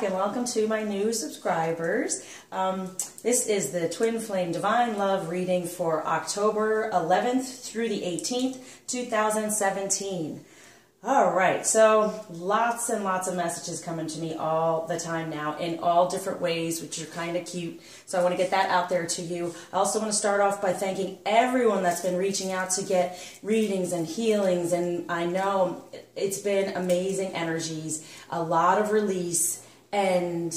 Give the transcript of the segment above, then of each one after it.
and welcome to my new subscribers. This is the Twin Flame Divine Love reading for October 11th through the 18th, 2017. All right, so lots and lots of messages coming to me all the time now in all different ways, which are kind of cute. So I want to get that out there to you. I also want to start off by thanking everyone that's been reaching out to get readings and healings. And I know it's been amazing energies, a lot of release, and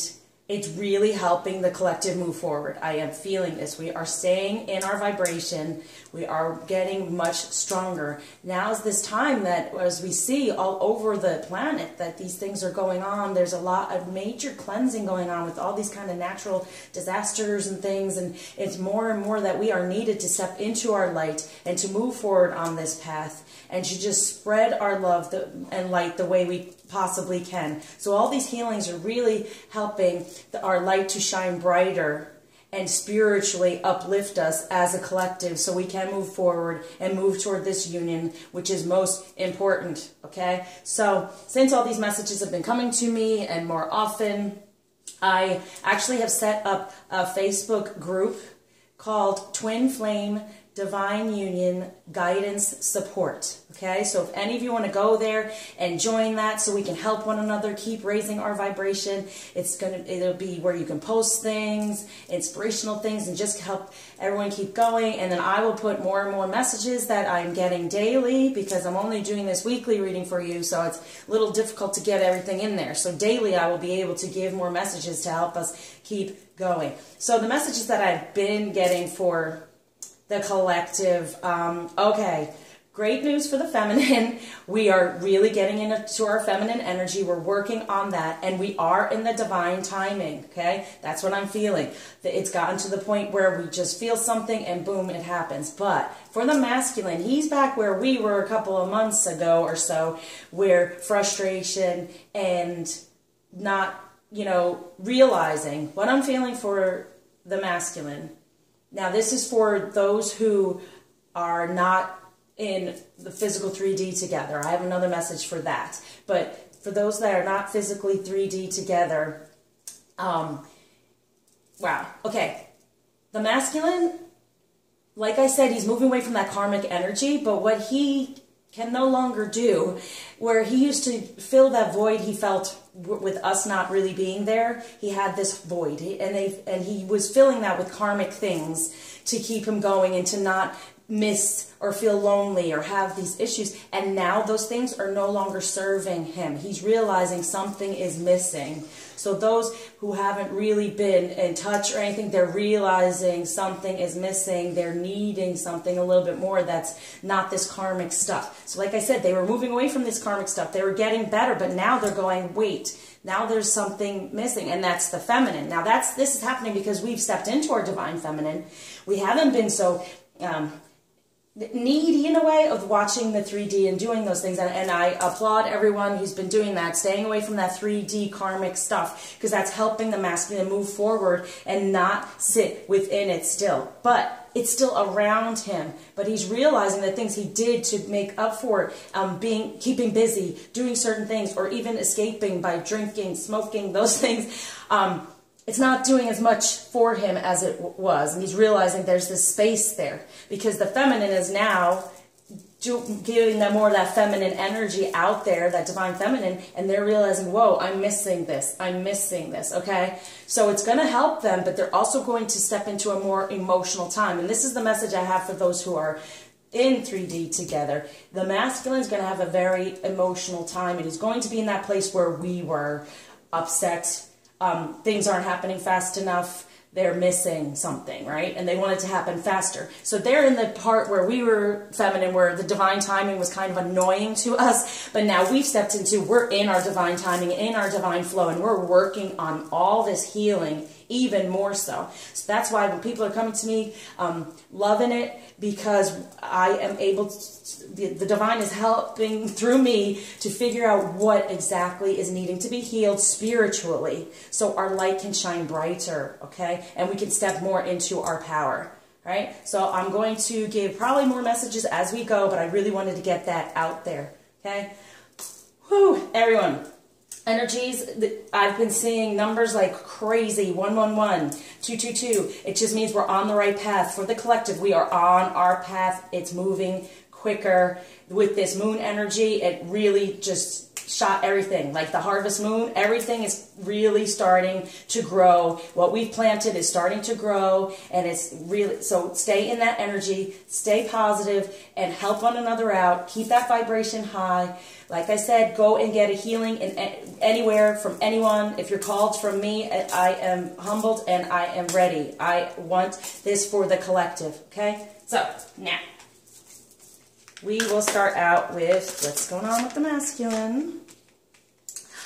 it's really helping the collective move forward. I am feeling this. We are staying in our vibration. We are getting much stronger. Now is this time that, as we see all over the planet, that these things are going on. There's a lot of major cleansing going on with all these kind of natural disasters and things. And it's more and more that we are needed to step into our light and to move forward on this path and to just spread our love and light the way we possibly can. So all these healings are really helping our light to shine brighter and spiritually uplift us as a collective so we can move forward and move toward this union, which is most important, okay? So since all these messages have been coming to me and more often, I actually have set up a Facebook group called Twin Flame Divine Union Guidance Support. Okay, so if any of you want to go there and join that so we can help one another keep raising our vibration, it'll be where you can post things, inspirational things, and just help everyone keep going. And then I will put more and more messages that I'm getting daily because I'm only doing this weekly reading for you, so it's a little difficult to get everything in there. So daily I will be able to give more messages to help us keep going. So the messages that I've been getting for the collective, okay, great news for the feminine. We are really getting into our feminine energy. We're working on that, and we are in the divine timing, okay? That's what I'm feeling. It's gotten to the point where we just feel something and boom, it happens. But for the masculine, he's back where we were a couple of months ago or so, where frustration and not, realizing what I'm feeling for the masculine. Now, this is for those who are not in the physical 3D together. I have another message for that. But for those that are not physically 3D together, wow. Okay. The masculine, like I said, he's moving away from that karmic energy, but what he can no longer do, where he used to fill that void he felt with us not really being there, he had this void, and he was filling that with karmic things to keep him going and to not miss or feel lonely or have these issues. And now those things are no longer serving him. He's realizing something is missing. So those who haven't really been in touch or anything, they're realizing something is missing. They're needing something a little bit more that's not this karmic stuff. So like I said, they were moving away from this karmic stuff. They were getting better, but now they're going, wait, now there's something missing, and that's the feminine. Now this is happening because we've stepped into our divine feminine. We haven't been so needy in a way of watching the 3D and doing those things, and I applaud everyone who's been doing that, staying away from that 3D karmic stuff, because that's helping the masculine move forward and not sit within it still. But it's still around him, but he's realizing the things he did to make up for it, keeping busy, doing certain things, or even escaping by drinking, smoking, those things. It's not doing as much for him as it was, and he's realizing there's this space there because the feminine is now giving them more of that feminine energy out there, that divine feminine, and they're realizing, whoa, I'm missing this, okay? So it's going to help them, but they're also going to step into a more emotional time, and this is the message I have for those who are in 3D together. The masculine is going to have a very emotional time, and he's going to be in that place where we were, upset. Things aren't happening fast enough. They're missing something, right? And they want it to happen faster. So they're in the part where we were feminine, where the divine timing was kind of annoying to us. But now we've stepped into, we're in our divine timing, in our divine flow, and we're working on all this healing even more so. So that's why when people are coming to me, loving it, because I am able to, the divine is helping through me to figure out what exactly is needing to be healed spiritually so our light can shine brighter, okay? And we can step more into our power, right? So I'm going to give probably more messages as we go, but I really wanted to get that out there, okay? Whew, everyone. energies, I've been seeing numbers like crazy, 111, 222. It just means we're on the right path. For the collective, we are on our path. It's moving quicker. With this moon energy, it really just shot everything. Like the harvest moon, everything is really starting to grow. What we've planted is starting to grow, and it's really, so stay in that energy, stay positive, and help one another out. Keep that vibration high. Like I said, go and get a healing in anywhere from anyone. If you're called from me, I am humbled and I am ready. I want this for the collective, okay? So, now, we will start out with what's going on with the masculine.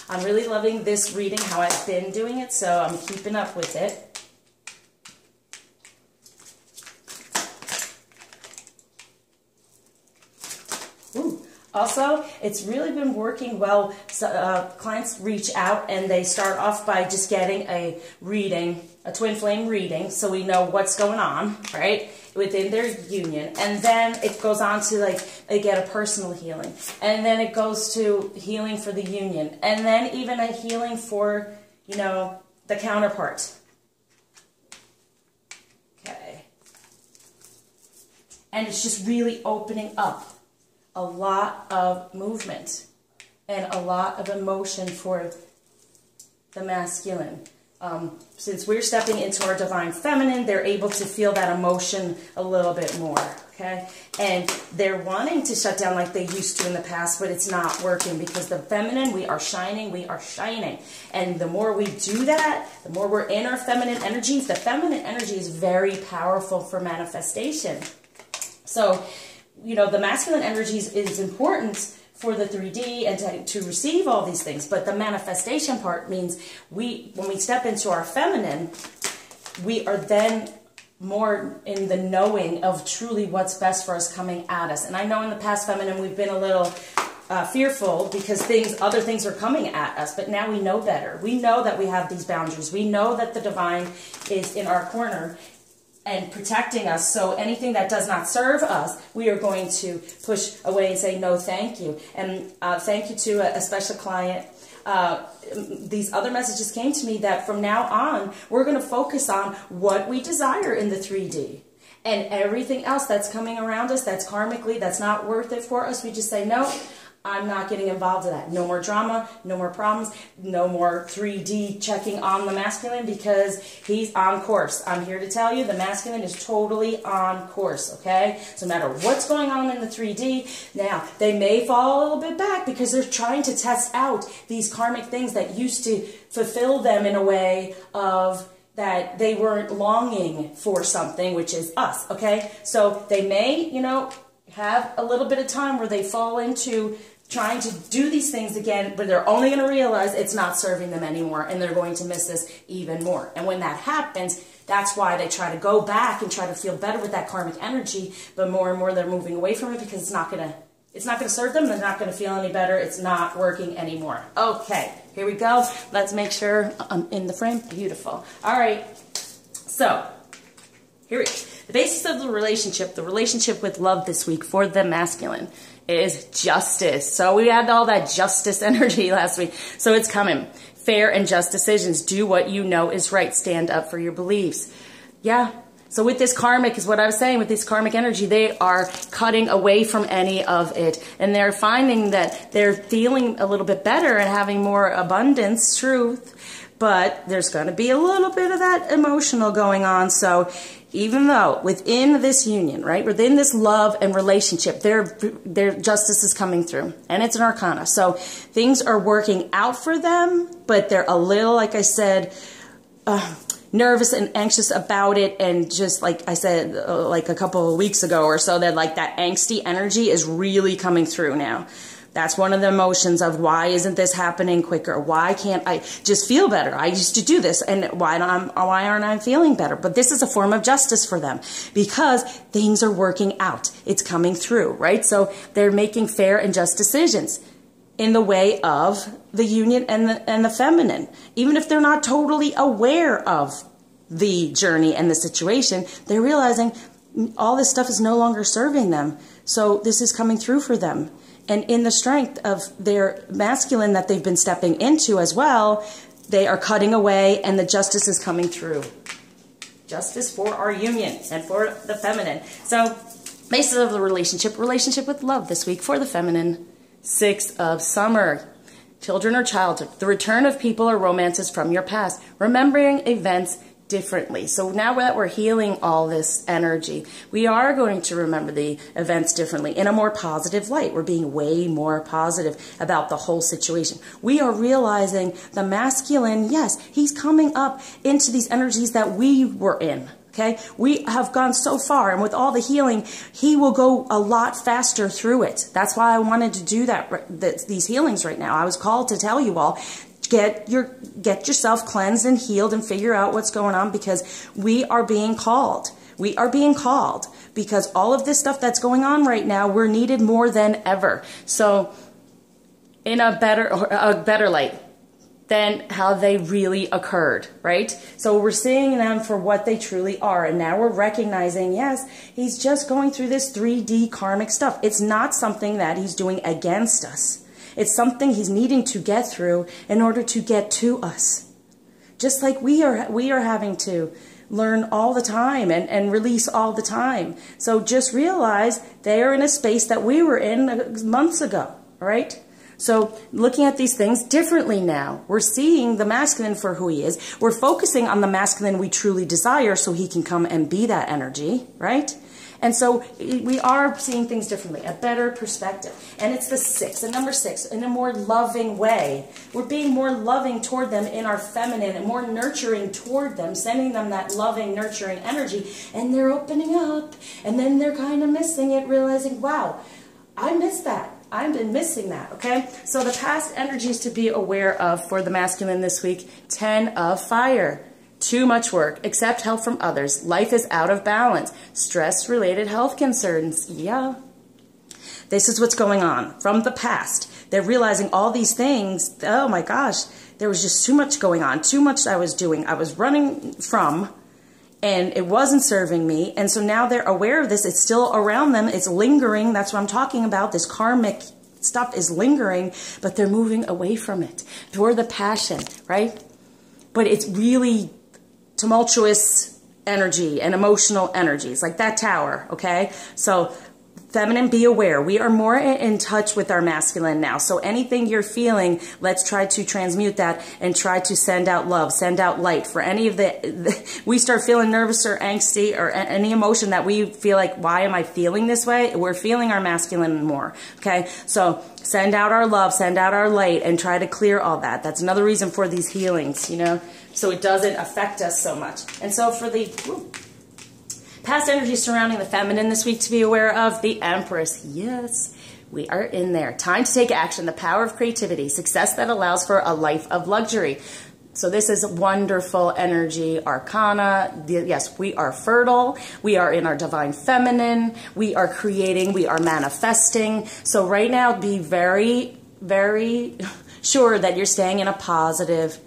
I'm really loving this reading, how I've been doing it, so I'm keeping up with it. Also, it's really been working well. So, clients reach out and they start off by just getting a reading, a twin flame reading, so we know what's going on, right, within their union. And then it goes on to, like, they get a personal healing. And then it goes to healing for the union. And then even a healing for, you know, the counterpart. Okay. And it's just really opening up a lot of movement and a lot of emotion for the masculine. Since we're stepping into our divine feminine, they're able to feel that emotion a little bit more, okay? And they're wanting to shut down like they used to in the past, but it's not working because the feminine, we are shining, we are shining. And the more we do that, the more we're in our feminine energies. The feminine energy is very powerful for manifestation. So, you know, the masculine energy is important for the 3D and to receive all these things. But the manifestation part means when we step into our feminine, we are then more in the knowing of truly what's best for us coming at us. And I know in the past feminine, we've been a little fearful because other things are coming at us. But now we know better. We know that we have these boundaries. We know that the divine is in our corner and protecting us, so anything that does not serve us, we are going to push away and say, no, thank you. And thank you to a special client. These other messages came to me that from now on, we're going to focus on what we desire in the 3D. And everything else that's coming around us, that's karmically, that's not worth it for us, we just say, no, I'm not getting involved in that. No more drama, no more problems, no more 3D checking on the masculine because he's on course. I'm here to tell you the masculine is totally on course, okay? So no matter what's going on in the 3D, now they may fall a little bit back because they're trying to test out these karmic things that used to fulfill them in a way of that they weren't longing for something, which is us, okay? So they may, you know, have a little bit of time where they fall into trying to do these things again, but they're only going to realize it's not serving them anymore, and they're going to miss this even more. And when that happens, that's why they try to go back and try to feel better with that karmic energy, but more and more they're moving away from it because it's not going to serve them. They're not going to feel any better. It's not working anymore. Okay, here we go. Let's make sure I'm in the frame. Beautiful. All right. So, here it is. The basis of the relationship with love this week for the masculine is justice. So we had all that justice energy last week. So it's coming. Fair and just decisions. Do what you know is right. Stand up for your beliefs. Yeah. So with this karmic, is what I was saying, with this karmic energy, they are cutting away from any of it. And they're finding that they're feeling a little bit better and having more abundance, truth. But there's going to be a little bit of that emotional going on. So even though within this union, right, within this love and relationship, their justice is coming through. And it's an arcana. So things are working out for them, but they're a little, like I said, nervous and anxious about it. And just like I said, like a couple of weeks ago or so, that like that angsty energy is really coming through now. That's one of the emotions of why isn't this happening quicker? Why can't I just feel better? I used to do this, and why aren't I feeling better? But this is a form of justice for them because things are working out. It's coming through, right? So they're making fair and just decisions in the way of the union and the feminine. Even if they're not totally aware of the journey and the situation, they're realizing all this stuff is no longer serving them. So this is coming through for them. And in the strength of their masculine that they've been stepping into as well, they are cutting away and the justice is coming through. Justice for our union and for the feminine. So, basis of the relationship with love this week for the feminine. 6 of Summer. Children or childhood. The return of people or romances from your past. Remembering events differently. So now that we're healing all this energy, we are going to remember the events differently in a more positive light. We're being way more positive about the whole situation. We are realizing the masculine, yes, he's coming up into these energies that we were in. Okay, we have gone so far, and with all the healing, he will go a lot faster through it. That's why I wanted to do these healings right now. I was called to tell you all, get yourself cleansed and healed and figure out what's going on, because we are being called. We are being called because all of this stuff that's going on right now, we're needed more than ever. So, in a better light than how they really occurred, right? So we're seeing them for what they truly are. And now we're recognizing, yes, he's just going through this 3D karmic stuff. It's not something that he's doing against us. It's something he's needing to get through in order to get to us. Just like we are having to learn all the time and release all the time. So just realize they are in a space that we were in months ago, all right? So looking at these things differently now. We're seeing the masculine for who he is. We're focusing on the masculine we truly desire so he can come and be that energy, right? And so we are seeing things differently, a better perspective. And it's the 6, the number 6, in a more loving way. We're being more loving toward them in our feminine and more nurturing toward them, sending them that loving, nurturing energy. And they're opening up. And then they're kind of missing it, realizing, wow, I missed that. I've been missing that, okay? So the past energies to be aware of for the masculine this week, 10 of Fire. Too much work, accept help from others. Life is out of balance. Stress-related health concerns, yeah. This is what's going on from the past. They're realizing all these things. Oh my gosh, there was just too much going on, too much I was doing. I was running from, and it wasn't serving me. And so now they're aware of this. It's still around them. It's lingering. That's what I'm talking about. This karmic stuff is lingering, but they're moving away from it for the passion, right? But it's really tumultuous energy and emotional energies, like that tower, okay? So feminine, be aware. We are more in touch with our masculine now. So anything you're feeling, let's try to transmute that and try to send out love, send out light. For any of we start feeling nervous or angsty or any emotion that we feel like, why am I feeling this way? We're feeling our masculine more, okay? So send out our love, send out our light, and try to clear all that. That's another reason for these healings, you know, so it doesn't affect us so much. And so for the past energy surrounding the feminine this week to be aware of, the Empress. Yes, we are in there. Time to take action, the power of creativity, success that allows for a life of luxury. So this is wonderful energy, arcana. Yes, we are fertile. We are in our divine feminine. We are creating. We are manifesting. So right now, be very, very sure that you're staying in a positive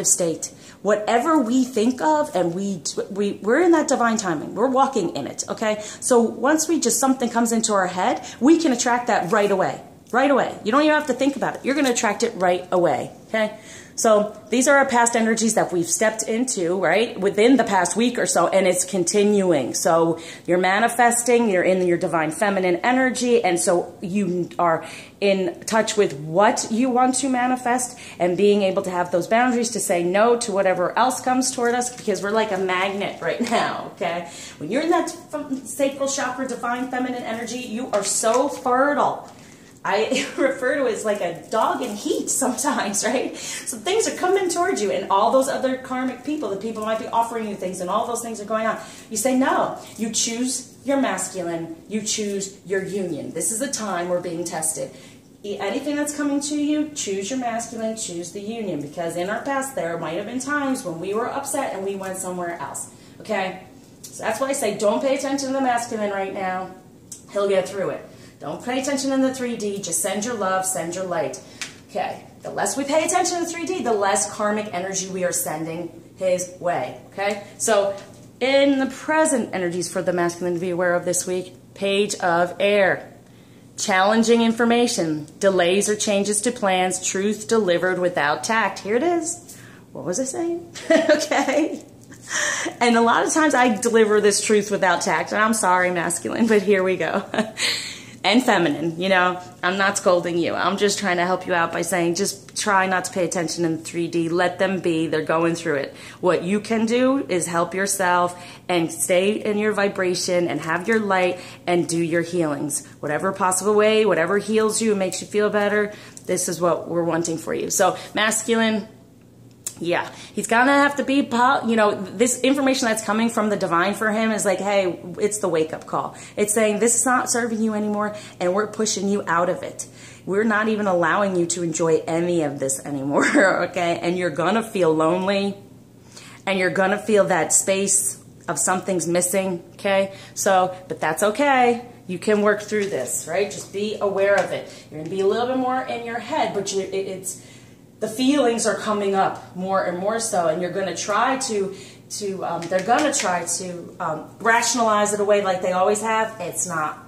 state. Whatever we think of, and we're in that divine timing. We're walking in it, okay? So once something comes into our head, we can attract that right away. Right away. You don't even have to think about it. You're going to attract it right away, okay? So these are our past energies that we've stepped into, right, within the past week or so, and it's continuing. So you're manifesting, you're in your divine feminine energy, and so you are in touch with what you want to manifest and being able to have those boundaries to say no to whatever else comes toward us, because we're like a magnet right now, okay? When you're in that sacral chakra, divine feminine energy, you are so fertile. I refer to it as like a dog in heat sometimes, right? So things are coming towards you, and all those other karmic people, the people might be offering you things, and all those things are going on. You say no. You choose your masculine. You choose your union. This is the time we're being tested. Anything that's coming to you, choose your masculine, choose the union, because in our past there might have been times when we were upset and we went somewhere else, okay? So that's why I say don't pay attention to the masculine right now. He'll get through it. Don't pay attention in the 3D. Just send your love, send your light. Okay. The less we pay attention to the 3D, the less karmic energy we are sending his way. Okay. So in the present energies for the masculine to be aware of this week, Page of Air. Challenging information, delays or changes to plans, truth delivered without tact. Here it is. What was I saying? Okay. And a lot of times I deliver this truth without tact, and I'm sorry, masculine, but here we go. And feminine, you know, I'm not scolding you. I'm just trying to help you out by saying just try not to pay attention in 3D. Let them be. They're going through it. What you can do is help yourself and stay in your vibration and have your light and do your healings. Whatever possible way, whatever heals you, makes you feel better, this is what we're wanting for you. So, masculine, yeah, he's gonna have to be, you know, this information that's coming from the divine for him is like, hey, it's the wake-up call. It's saying this is not serving you anymore, and we're pushing you out of it. We're not even allowing you to enjoy any of this anymore, okay? And you're gonna feel lonely, and you're gonna feel that space of something's missing, okay? So, but that's okay. You can work through this, right? Just be aware of it. You're gonna be a little bit more in your head, but the feelings are coming up more and more so, and you're going to try they're going to try to rationalize it away like they always have. It's not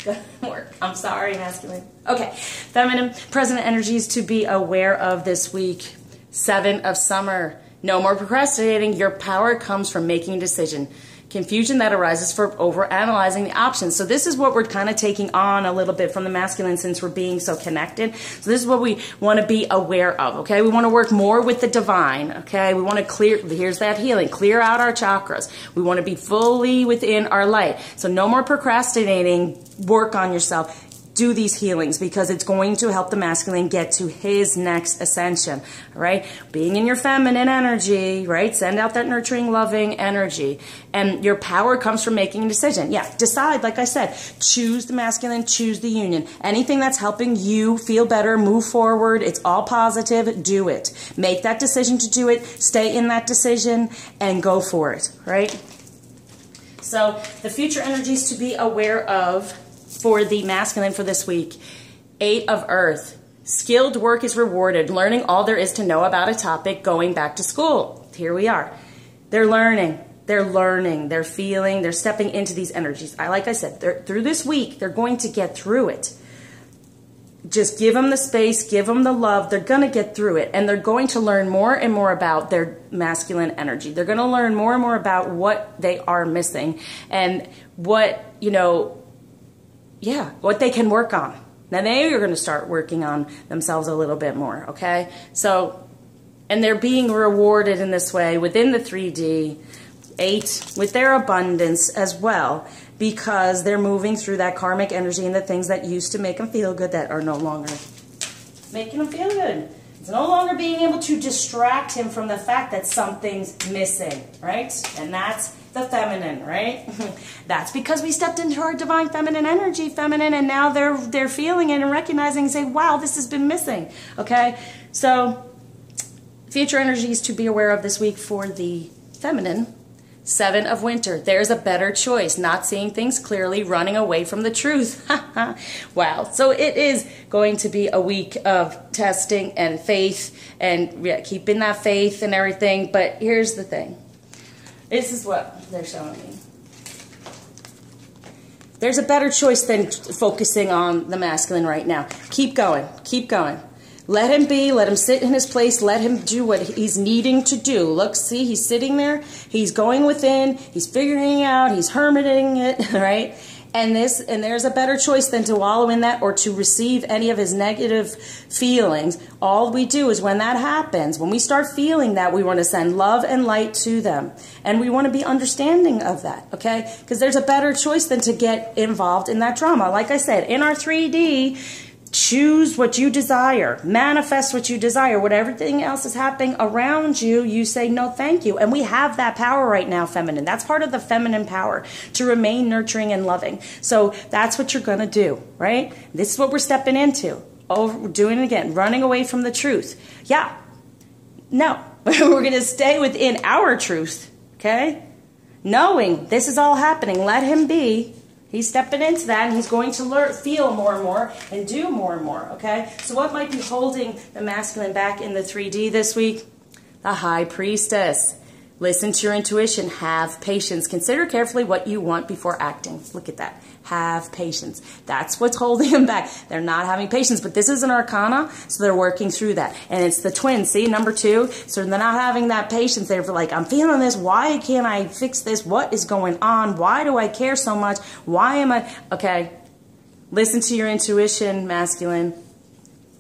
going to work. I'm sorry, masculine. Okay, feminine, present energies to be aware of this week. 7 of Summer. No more procrastinating. Your power comes from making a decision. Confusion that arises from overanalyzing the options. So this is what we're kind of taking on a little bit from the masculine since we're being so connected. So this is what we want to be aware of, okay? We want to work more with the divine, okay? We want to clear, here's that healing, clear out our chakras. We want to be fully within our light. So no more procrastinating, work on yourself. Do these healings because it's going to help the masculine get to his next ascension, all right? Being in your feminine energy, right? Send out that nurturing, loving energy. And your power comes from making a decision. Yeah, decide, like I said, choose the masculine, choose the union. Anything that's helping you feel better, move forward, it's all positive, do it. Make that decision to do it, stay in that decision, and go for it, right? So the future energies to be aware of for the masculine for this week. 8 of Earth. Skilled work is rewarded. Learning all there is to know about a topic, going back to school. Here we are. They're learning. They're feeling. They're stepping into these energies. Like I said, through this week, they're going to get through it. Just give them the space, give them the love. They're going to get through it. And they're going to learn more and more about their masculine energy. They're going to learn more and more about what they are missing and what, you know, yeah, what they can work on. Now they are going to start working on themselves a little bit more, okay? So, and they're being rewarded in this way within the 3D, 8, with their abundance as well, because they're moving through that karmic energy and the things that used to make them feel good that are no longer making them feel good. It's no longer being able to distract him from the fact that something's missing, right? And that's the feminine, right? That's because we stepped into our divine feminine energy, and now they're feeling it and recognizing and saying, wow, this has been missing, okay? So future energies to be aware of this week for the feminine. 7 of Winter. There's a better choice. Not seeing things clearly, running away from the truth. Wow. So it is going to be a week of testing and faith and keeping that faith and everything. But here's the thing. This is what they're showing me. There's a better choice than focusing on the masculine right now. Keep going. Keep going. Let him be. Let him sit in his place. Let him do what he's needing to do. Look, see, he's sitting there. He's going within. He's figuring it out. He's hermiting it, right? And there's a better choice than to wallow in that or to receive any of his negative feelings. All we do is when that happens, when we start feeling that, we want to send love and light to them. And we want to be understanding of that, okay? Because there's a better choice than to get involved in that drama. Like I said, in our 3D, choose what you desire. Manifest what you desire. What everything else is happening around you, you say, no, thank you. And we have that power right now, feminine. That's part of the feminine power, to remain nurturing and loving. So that's what you're going to do, right? This is what we're stepping into. Oh, doing it again. Running away from the truth. Yeah. No. We're going to stay within our truth, okay? Knowing this is all happening. Let him be. He's stepping into that, and he's going to feel more and more and do more and more, okay? So what might be holding the masculine back in the 3D this week? The High Priestess. Listen to your intuition. Have patience. Consider carefully what you want before acting. Look at that. Have patience. That's what's holding them back. They're not having patience, but this is an arcana, so they're working through that. And it's the twins, see, number 2. So they're not having that patience. They're like, I'm feeling this. Why can't I fix this? What is going on? Why do I care so much? Why am I... Okay, listen to your intuition, masculine.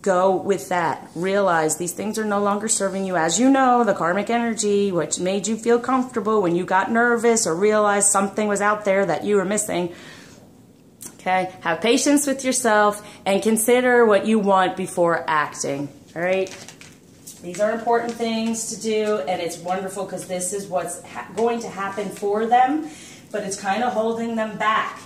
Go with that. Realize these things are no longer serving you. As you know, the karmic energy, which made you feel comfortable when you got nervous or realized something was out there that you were missing. Okay, have patience with yourself and consider what you want before acting. All right, these are important things to do, and it's wonderful because this is what's going to happen for them, but it's kind of holding them back.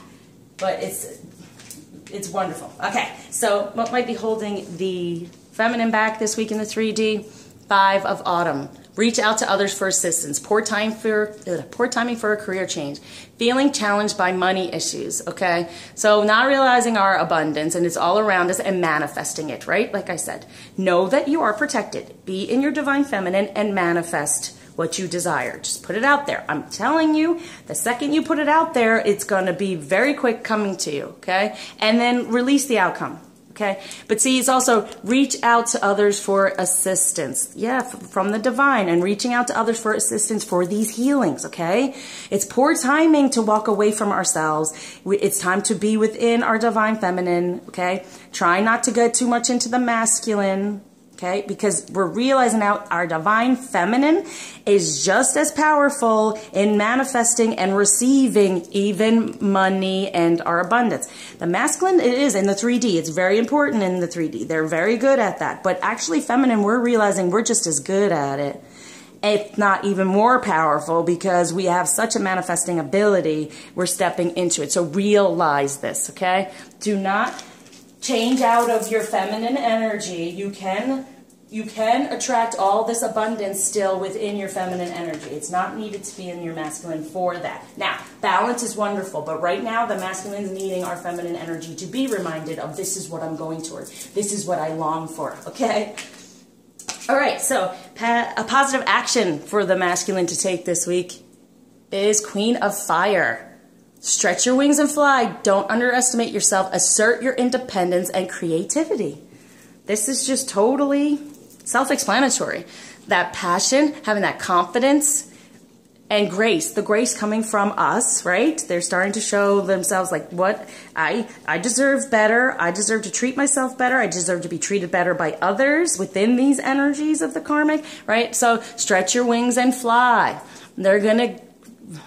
But it's wonderful. Okay, so what might be holding the feminine back this week in the 3D? 5 of Autumn. Reach out to others for assistance. Poor timing for a career change. Feeling challenged by money issues, okay? So not realizing our abundance, and it's all around us, and manifesting it, right? Like I said, know that you are protected. Be in your divine feminine and manifest what you desire. Just put it out there. I'm telling you, the second you put it out there, it's going to be very quick coming to you, okay? And then release the outcome. Okay, but see, it's also reach out to others for assistance. Yeah, from the divine, and reaching out to others for assistance for these healings, okay? It's poor timing to walk away from ourselves. It's time to be within our divine feminine, okay? Try not to get too much into the masculine, okay? Because we're realizing now our divine feminine is just as powerful in manifesting and receiving even money and our abundance. The masculine, it is in the 3D. It's very important in the 3D. They're very good at that. But actually feminine, we're realizing we're just as good at it, if not even more powerful, because we have such a manifesting ability. We're stepping into it. So realize this, okay? Do not change out of your feminine energy. You can attract all this abundance still within your feminine energy. It's not needed to be in your masculine for that. Now, balance is wonderful, but right now the masculine is needing our feminine energy to be reminded of this is what I'm going toward. This is what I long for, okay? All right, so a positive action for the masculine to take this week is Queen of Fire. Stretch your wings and fly. Don't underestimate yourself. Assert your independence and creativity. This is just totally self-explanatory. That passion, having that confidence and grace. The grace coming from us, right? They're starting to show themselves like, what? I deserve better. I deserve to treat myself better. I deserve to be treated better by others within these energies of the karmic, right? So stretch your wings and fly. They're going to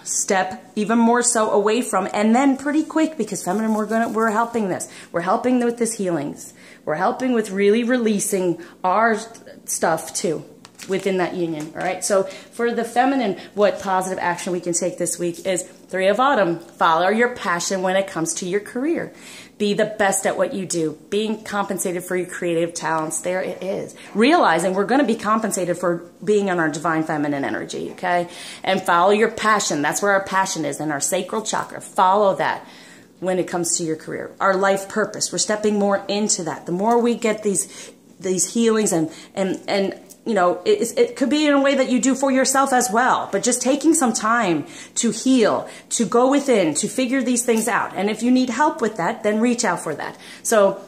step even more so away from, and then pretty quick, because feminine, we're helping this. We're helping with this healings. We're helping with really releasing our stuff too within that union. All right. So for the feminine, what positive action we can take this week is 3 of Autumn. Follow your passion when it comes to your career. Be the best at what you do. Being compensated for your creative talents. There it is. Realizing we're going to be compensated for being in our divine feminine energy. Okay. And follow your passion. That's where our passion is, in our sacral chakra. Follow that when it comes to your career. Our life purpose. We're stepping more into that. The more we get these healings and you know, it could be in a way that you do for yourself as well, but just taking some time to heal, to go within, to figure these things out. And if you need help with that, then reach out for that. So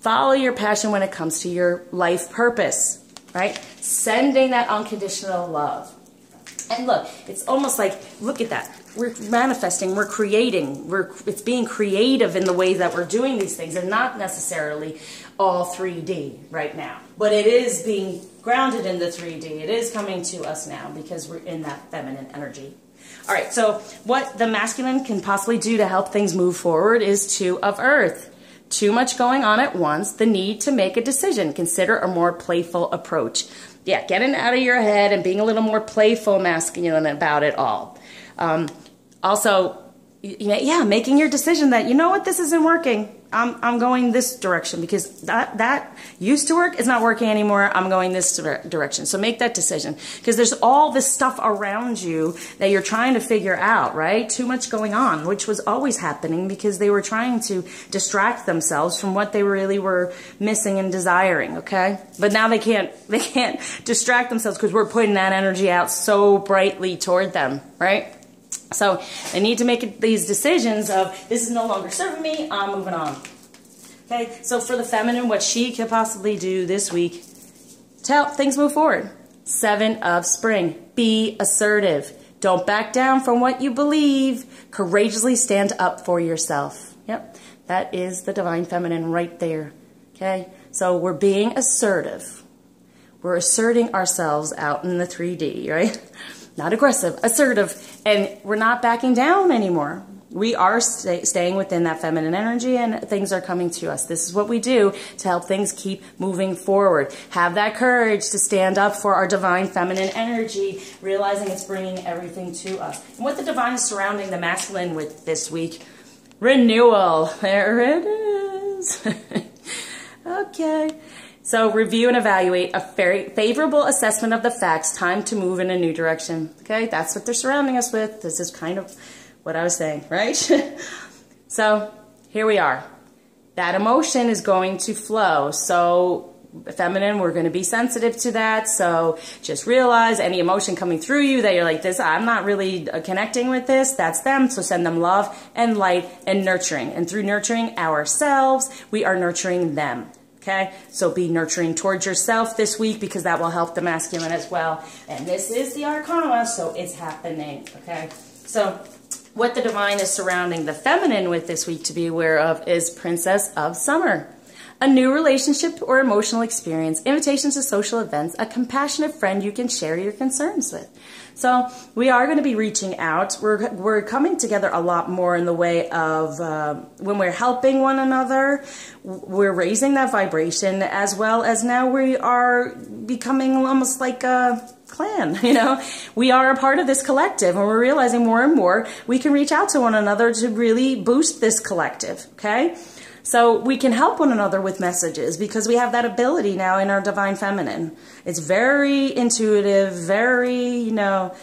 follow your passion when it comes to your life purpose, right? Sending that unconditional love. And look, it's almost like, look at that. We're manifesting, we're creating, it's being creative in the way that we're doing these things, and not necessarily all 3D right now. But it is being grounded in the 3D. It is coming to us now because we're in that feminine energy. All right, so what the masculine can possibly do to help things move forward is 2 of Earth. Too much going on at once, the need to make a decision. Consider a more playful approach. Yeah, getting out of your head and being a little more playful masculine about it all. Also, yeah, making your decision that, you know what, this isn't working. I'm going this direction because that used to work. It's not working anymore. I'm going this direction. So make that decision, because there's all this stuff around you that you're trying to figure out, right? Too much going on, which was always happening because they were trying to distract themselves from what they really were missing and desiring, okay? But now they can't distract themselves because we're putting that energy out so brightly toward them, right? So they need to make these decisions of, this is no longer serving me, I'm moving on. Okay, so for the feminine, what she could possibly do this week to help things move forward. 7 of Spring. Be assertive. Don't back down from what you believe. Courageously stand up for yourself. Yep, that is the Divine Feminine right there. Okay, so we're being assertive. We're asserting ourselves out in the 3D, right? Not aggressive, assertive, and we're not backing down anymore. We are staying within that feminine energy, and things are coming to us. This is what we do to help things keep moving forward. Have that courage to stand up for our divine feminine energy, realizing it's bringing everything to us. And what the divine is surrounding the masculine with this week, renewal. There it is. Okay. So review and evaluate a very favorable assessment of the facts. Time to move in a new direction. Okay, that's what they're surrounding us with. This is kind of what I was saying, right? So here we are. That emotion is going to flow. So feminine, we're going to be sensitive to that. So just realize any emotion coming through you that you're like, this, I'm not really connecting with this. That's them. So send them love and light and nurturing. And through nurturing ourselves, we are nurturing them. Okay, so be nurturing towards yourself this week, because that will help the masculine as well. And this is the Arcana, so it's happening. Okay, so what the divine is surrounding the feminine with this week to be aware of is Princess of Summer. A new relationship or emotional experience, invitations to social events, a compassionate friend you can share your concerns with. So we are going to be reaching out. We're coming together a lot more in the way of when we're helping one another, we're raising that vibration, as well as now we are becoming almost like a clan, you know. We are a part of this collective, and we're realizing more and more we can reach out to one another to really boost this collective, okay? So we can help one another with messages because we have that ability now in our divine feminine. It's very intuitive, very, you know,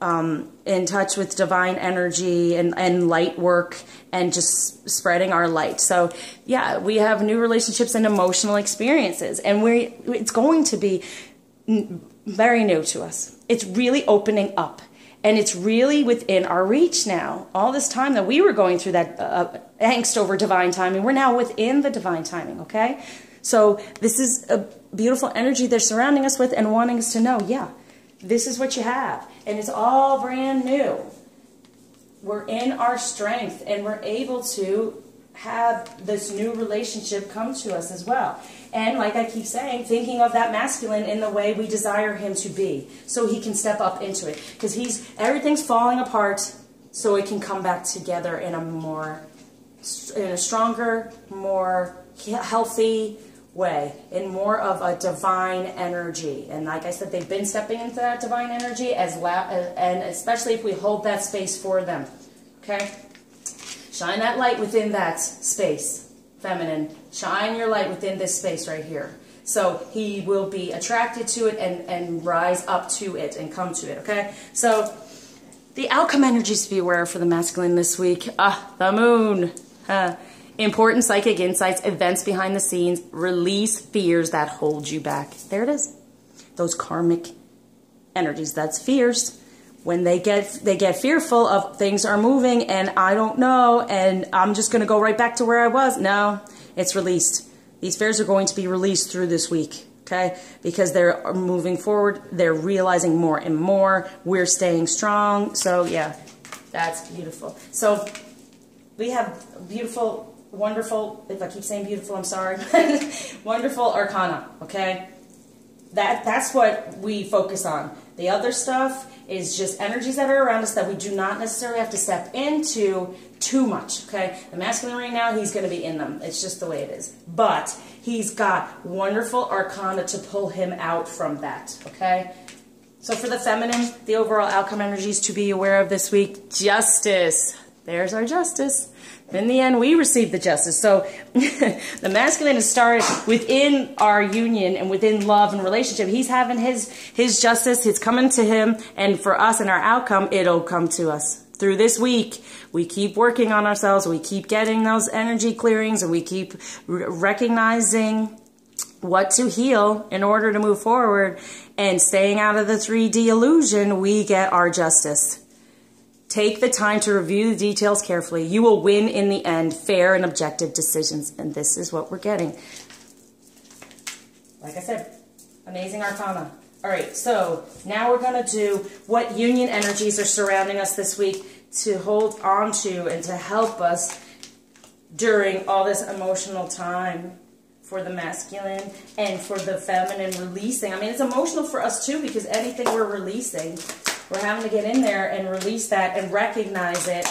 in touch with divine energy and light work and just spreading our light. So yeah, we have new relationships and emotional experiences, and it's going to be very new to us. It's really opening up. And it's really within our reach now. All this time that we were going through that angst over divine timing, we're now within the divine timing, okay? So this is a beautiful energy they're surrounding us with and wanting us to know, yeah, this is what you have. And it's all brand new. We're in our strength, and we're able to have this new relationship come to us as well. And like I keep saying, thinking of that masculine in the way we desire him to be, so he can step up into it. Because everything's falling apart, so it can come back together in a stronger, more healthy way, in more of a divine energy. And like I said, they've been stepping into that divine energy and especially if we hold that space for them. Okay? Shine that light within that space. Feminine, shine your light within this space right here. So he will be attracted to it and rise up to it and come to it, okay? So the outcome energies to be aware of for the masculine this week. The moon. Important psychic insights, events behind the scenes, release fears that hold you back. There it is. Those karmic energies, that's fears. When they get fearful of things are moving and I don't know and I'm just going to go right back to where I was. No, it's released. These fears are going to be released through this week, okay? Because they're moving forward. They're realizing more and more. We're staying strong. So, yeah, that's beautiful. So, we have beautiful, wonderful, if I keep saying beautiful, I'm sorry, wonderful arcana, okay? That's what we focus on. The other stuff is just energies that are around us that we do not necessarily have to step into too much, okay? The masculine right now, he's going to be in them. It's just the way it is. But he's got wonderful arcana to pull him out from that, okay? So for the feminine, the overall outcome energies to be aware of this week, justice. there's our justice. In the end, we receive the justice. So the masculine is started within our union and within love and relationship. He's having his justice. It's coming to him. And for us and our outcome, it'll come to us. Through this week, we keep working on ourselves. We keep getting those energy clearings, and we keep recognizing what to heal in order to move forward. And staying out of the 3D illusion, we get our justice. Take the time to review the details carefully. You will win in the end, fair and objective decisions. And this is what we're getting. Like I said, amazing arcana. All right, so now we're going to do what union energies are surrounding us this week to hold on to and to help us during all this emotional time for the masculine and for the feminine releasing. I mean, it's emotional for us too, because anything we're releasing, we're having to get in there and release that and recognize it.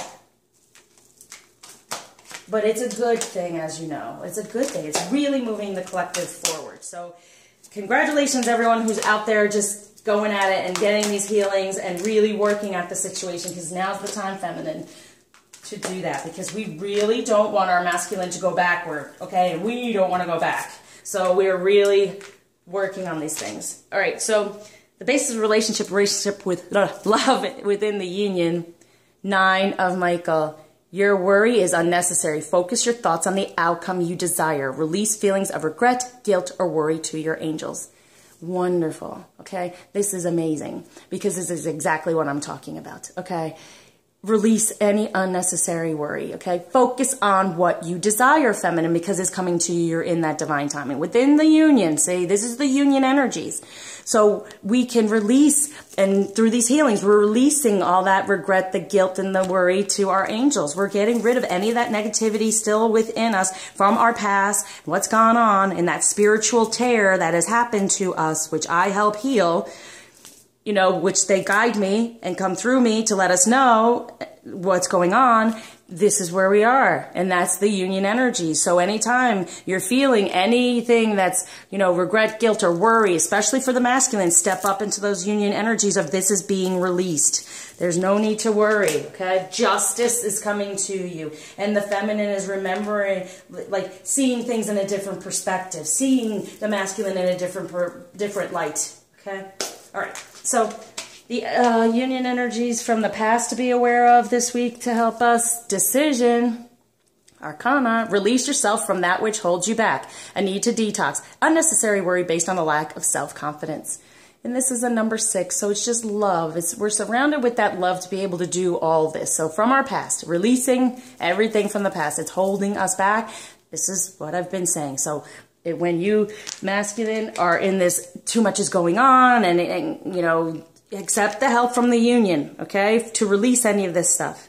But it's a good thing, as you know. It's a good thing. It's really moving the collective forward. So congratulations, everyone who's out there just going at it and getting these healings and really working at the situation, because now's the time, feminine, to do that, because we really don't want our masculine to go backward, okay? And we don't want to go back. So we're really working on these things. All right, so the basis of relationship with love within the union, 9 of Michael. Your worry is unnecessary. Focus your thoughts on the outcome you desire. Release feelings of regret, guilt, or worry to your angels. Wonderful, okay? This is amazing, because this is exactly what I'm talking about, okay? Release any unnecessary worry, okay? Focus on what you desire, feminine, because it's coming to you. You're in that divine timing. Within the union, say, this is the union energies. So we can release, and through these healings, we're releasing all that regret, the guilt, and the worry to our angels. We're getting rid of any of that negativity still within us from our past, what's gone on, and that spiritual tear that has happened to us, which I help heal, you know, which they guide me and come through me to let us know what's going on. This is where we are, and that's the union energy. So anytime you're feeling anything that's, you know, regret, guilt, or worry, especially for the masculine, step up into those union energies of this is being released. There's no need to worry, okay? Justice is coming to you. And the feminine is remembering, like, seeing things in a different perspective, seeing the masculine in a different light, okay? All right, so the union energies from the past to be aware of this week to help us. Decision, arcana, release yourself from that which holds you back. A need to detox. Unnecessary worry based on a lack of self-confidence. And this is a number 6, so it's just love. We're surrounded with that love to be able to do all this. So from our past, releasing everything from the past. It's holding us back. This is what I've been saying. So when you masculine are in this, too much is going on, and you know, accept the help from the union, okay, to release any of this stuff,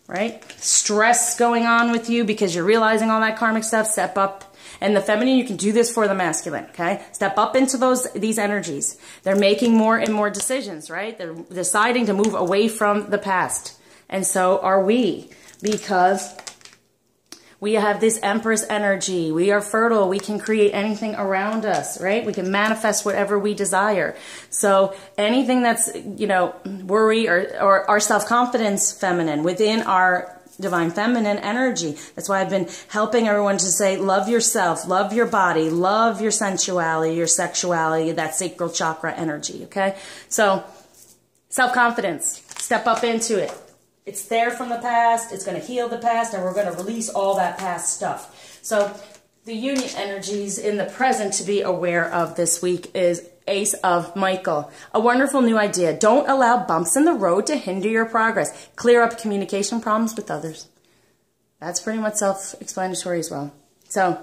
right? Stress going on with you because you're realizing all that karmic stuff. Step up. And the feminine, you can do this for the masculine, okay? Step up into these energies. They're making more and more decisions, right? They're deciding to move away from the past. And so are we, because we have this Empress energy. We are fertile. We can create anything around us, right? We can manifest whatever we desire. So anything that's, you know, worry or our self-confidence, feminine, within our divine feminine energy. That's why I've been helping everyone to say, love yourself, love your body, love your sensuality, your sexuality, that sacral chakra energy, okay? So self-confidence, step up into it. It's there from the past. It's going to heal the past, and we're going to release all that past stuff. So the union energies in the present to be aware of this week is Ace of Michael. A wonderful new idea. Don't allow bumps in the road to hinder your progress. Clear up communication problems with others. That's pretty much self-explanatory as well. So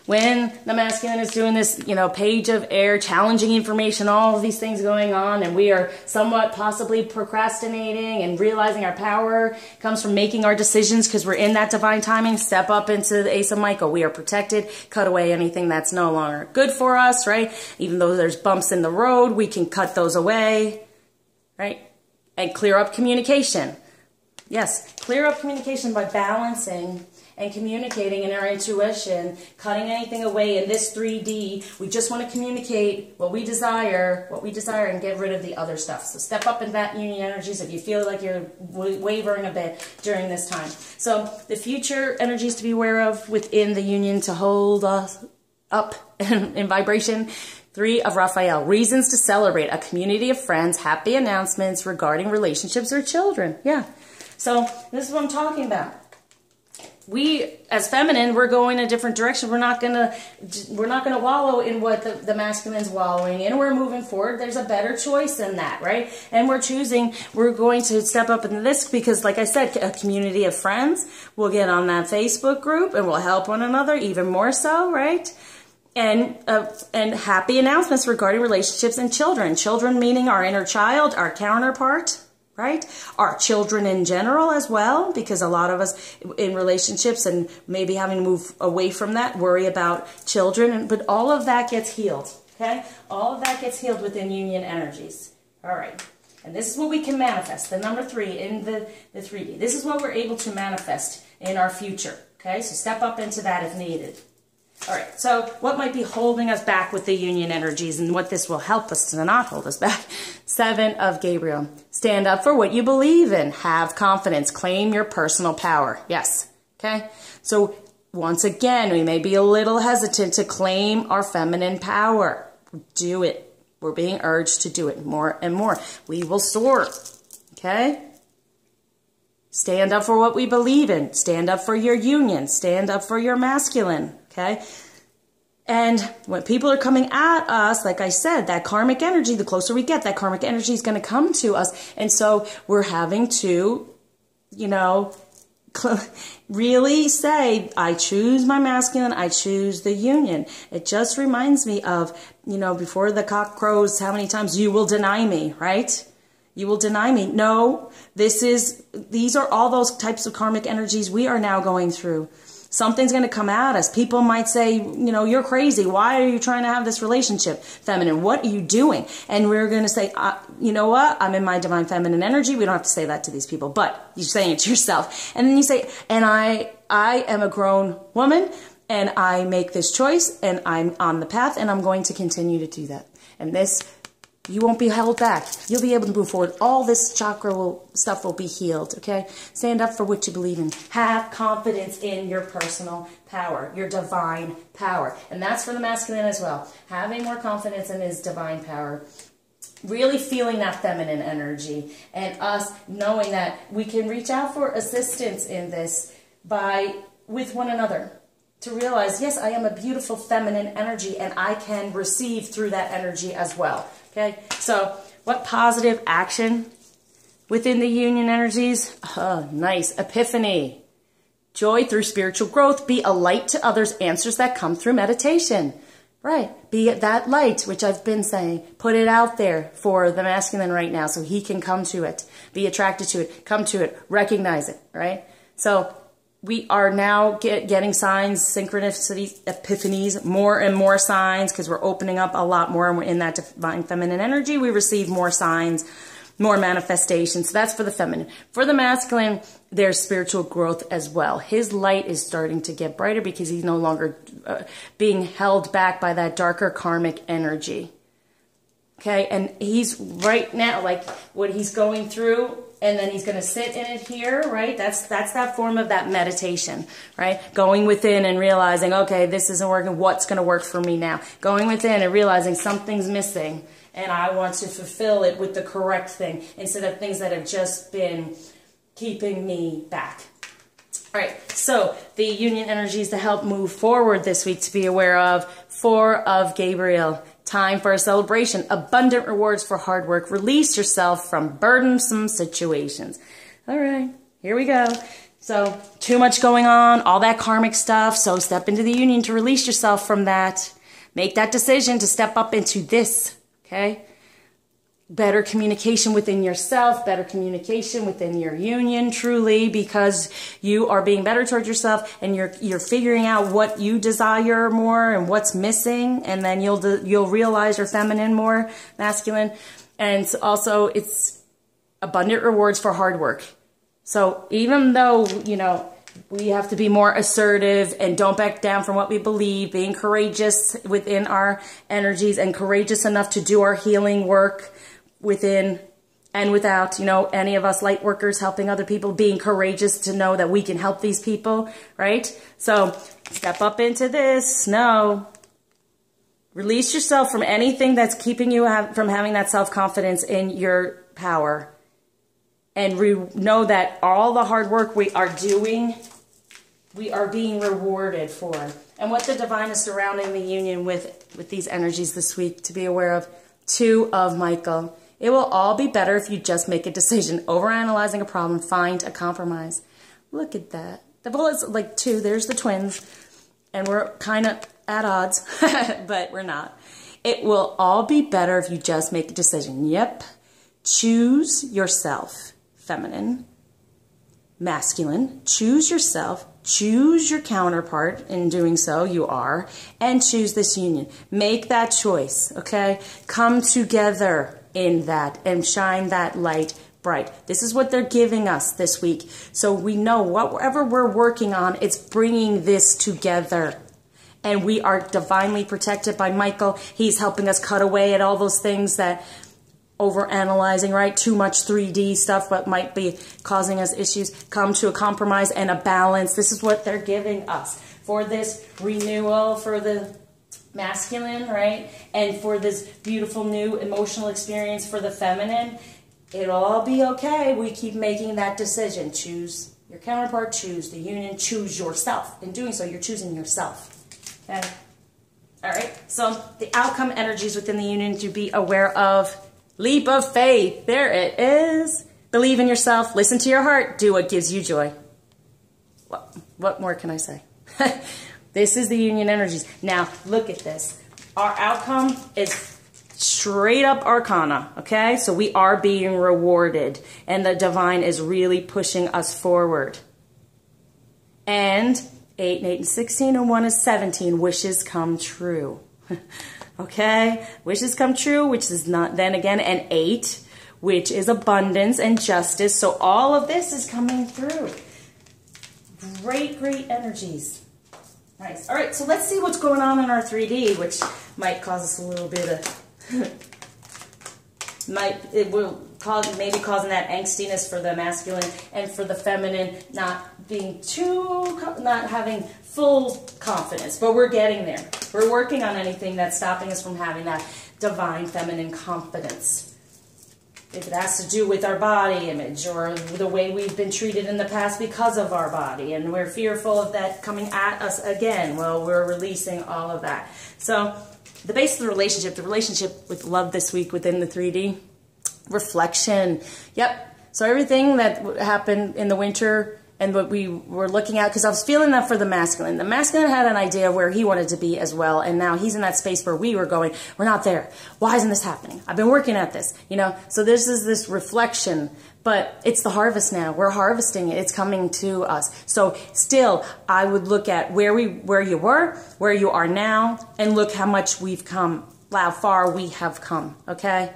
when the masculine is doing this, you know, page of air, challenging information, all of these things going on, and we are somewhat possibly procrastinating and realizing our power comes from making our decisions because we're in that divine timing, step up into the Ace of Michael. We are protected. Cut away anything that's no longer good for us, right? Even though there's bumps in the road, we can cut those away, right? And clear up communication. Yes, clear up communication by balancing and communicating in our intuition, cutting anything away in this 3D. We just want to communicate what we desire, and get rid of the other stuff. So step up in that union energies if you feel like you're wavering a bit during this time. So the future energies to be aware of within the union to hold us up in vibration. 3 of Raphael, reasons to celebrate, a community of friends, happy announcements regarding relationships or children. Yeah. So this is what I'm talking about. We, as feminine, we're going a different direction. We're not gonna wallow in what the masculine's wallowing in. We're moving forward. There's a better choice than that, right? And we're going to step up in this because, like I said, a community of friends. We'll get on that Facebook group and we'll help one another even more so, right? And happy announcements regarding relationships and children. Children meaning our inner child, our counterpart, right? Our children in general as well, because a lot of us in relationships and maybe having to move away from that, worry about children. But all of that gets healed, okay? All of that gets healed within union energies. All right. And this is what we can manifest, the number 3 in the 3D. This is what we're able to manifest in our future, okay? So step up into that if needed. All right, so what might be holding us back with the union energies and what this will help us to not hold us back? 7 of Gabriel. Stand up for what you believe in. Have confidence. Claim your personal power. Yes, okay? So once again, we may be a little hesitant to claim our feminine power. Do it. We're being urged to do it more and more. We will soar, okay? Stand up for what we believe in. Stand up for your union. Stand up for your masculine. Okay? And when people are coming at us, like I said, that karmic energy, the closer we get, that karmic energy is going to come to us. And so we're having to, you know, really say, I choose my masculine, I choose the union. It just reminds me of, you know, before the cock crows, how many times you will deny me, right? You will deny me. No, these are all those types of karmic energies we are now going through. Something's going to come at us. People might say, you know, you're crazy. Why are you trying to have this relationship, feminine? What are you doing? And we're going to say, you know what? I'm in my divine feminine energy. We don't have to say that to these people, but you're saying it to yourself. And then you say, and I am a grown woman and I make this choice and I'm on the path and I'm going to continue to do that. And this, you won't be held back. You'll be able to move forward. All this chakra stuff will be healed, okay? Stand up for what you believe in. Have confidence in your personal power, your divine power. And that's for the masculine as well. Having more confidence in his divine power. Really feeling that feminine energy. And us knowing that we can reach out for assistance in this with one another. To realize, yes, I am a beautiful feminine energy and I can receive through that energy as well. Okay, so what positive action within the union energies? Oh, nice. Epiphany. Joy through spiritual growth. Be a light to others. Answers that come through meditation. Right. Be that light, which I've been saying. Put it out there for the masculine right now so he can come to it. Be attracted to it. Come to it. Recognize it. Right? So we are now getting signs, synchronicities, epiphanies, more and more signs because we're opening up a lot more and we're in that divine feminine energy. We receive more signs, more manifestations. So that's for the feminine. For the masculine, there's spiritual growth as well. His light is starting to get brighter because he's no longer being held back by that darker karmic energy. Okay, and he's right now, like what he's going through, and then he's going to sit in it here, right? That's that form of that meditation, right? Going within and realizing, okay, this isn't working. What's going to work for me now? Going within and realizing something's missing, and I want to fulfill it with the correct thing instead of things that have just been keeping me back. All right, so the union energies to help move forward this week to be aware of. 4 of Gabriel. Time for a celebration. Abundant rewards for hard work. Release yourself from burdensome situations. All right, here we go. So too much going on, all that karmic stuff. So step into the union to release yourself from that. Make that decision to step up into this, okay? Better communication within yourself, better communication within your union, truly, because you are being better towards yourself and you're figuring out what you desire more and what's missing, and then you'll realize you're feminine more, masculine. And also it's abundant rewards for hard work. So even though, you know, We have to be more assertive and don't back down from what we believe, being courageous within our energies and courageous enough to do our healing work within and without, you know, any of us light workers helping other people, being courageous to know that we can help these people, right? So step up into this. No. Release yourself from anything that's keeping you from having that self-confidence in your power. And know that all the hard work we are doing, we are being rewarded for. And what the divine is surrounding the union with these energies this week to be aware of. 2 of Michael. It will all be better if you just make a decision. Overanalyzing a problem, find a compromise. Look at that. The bullet's like 2. There's the twins. And we're kind of at odds, but we're not. It will all be better if you just make a decision. Yep. Choose yourself, feminine, masculine. Choose yourself. Choose your counterpart. In doing so, you are. And choose this union. Make that choice, okay? Come together in that and shine that light bright. This is what they're giving us this week. So we know whatever we're working on, it's bringing this together. And we are divinely protected by Michael. He's helping us cut away at all those things that overanalyzing, right? Too much 3D stuff, what might be causing us issues. Come to a compromise and a balance. This is what they're giving us for this renewal, for the masculine, right? And for this beautiful new emotional experience for the feminine. It'll all be okay. We keep making that decision. Choose your counterpart, choose the union, choose yourself. In doing so, you're choosing yourself. Okay? All right. So the outcome energies within the union to be aware of. Leap of faith. There it is. Believe in yourself. Listen to your heart. Do what gives you joy. What more can I say? This is the union energies. Now, look at this. Our outcome is straight up arcana, okay? So we are being rewarded, and the divine is really pushing us forward. And 8 and 8 and 16 and 1 is 17. Wishes come true. Okay? Wishes come true, which is not, then again, an 8, which is abundance and justice. So all of this is coming through. Great, great energies. Nice. All right, so let's see what's going on in our 3D, which might cause us a little bit of, it will cause, maybe causing that angstiness for the masculine and for the feminine, not having full confidence, but we're getting there. We're working on anything that's stopping us from having that divine feminine confidence. If it has to do with our body image or the way we've been treated in the past because of our body, and we're fearful of that coming at us again, well, we're releasing all of that. So the base of the relationship with love this week within the 3D, reflection. Yep. So everything that happened in the winter and what we were looking at, because I was feeling that for the masculine. The masculine had an idea of where he wanted to be as well, and now he's in that space where we were going, we're not there. Why isn't this happening? I've been working at this, you know? So this is this reflection, but it's the harvest now. We're harvesting it. It's coming to us. So still, I would look at where you were, where you are now, and look how much we've come, how far we have come, okay?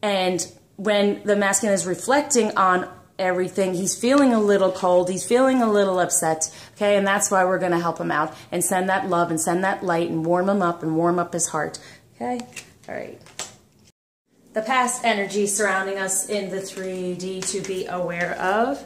And when the masculine is reflecting on everything, he's feeling a little cold, he's feeling a little upset, okay, and that's why we're going to help him out and send that love and send that light and warm him up and warm up his heart, okay? All right. The past energy surrounding us in the 3D to be aware of.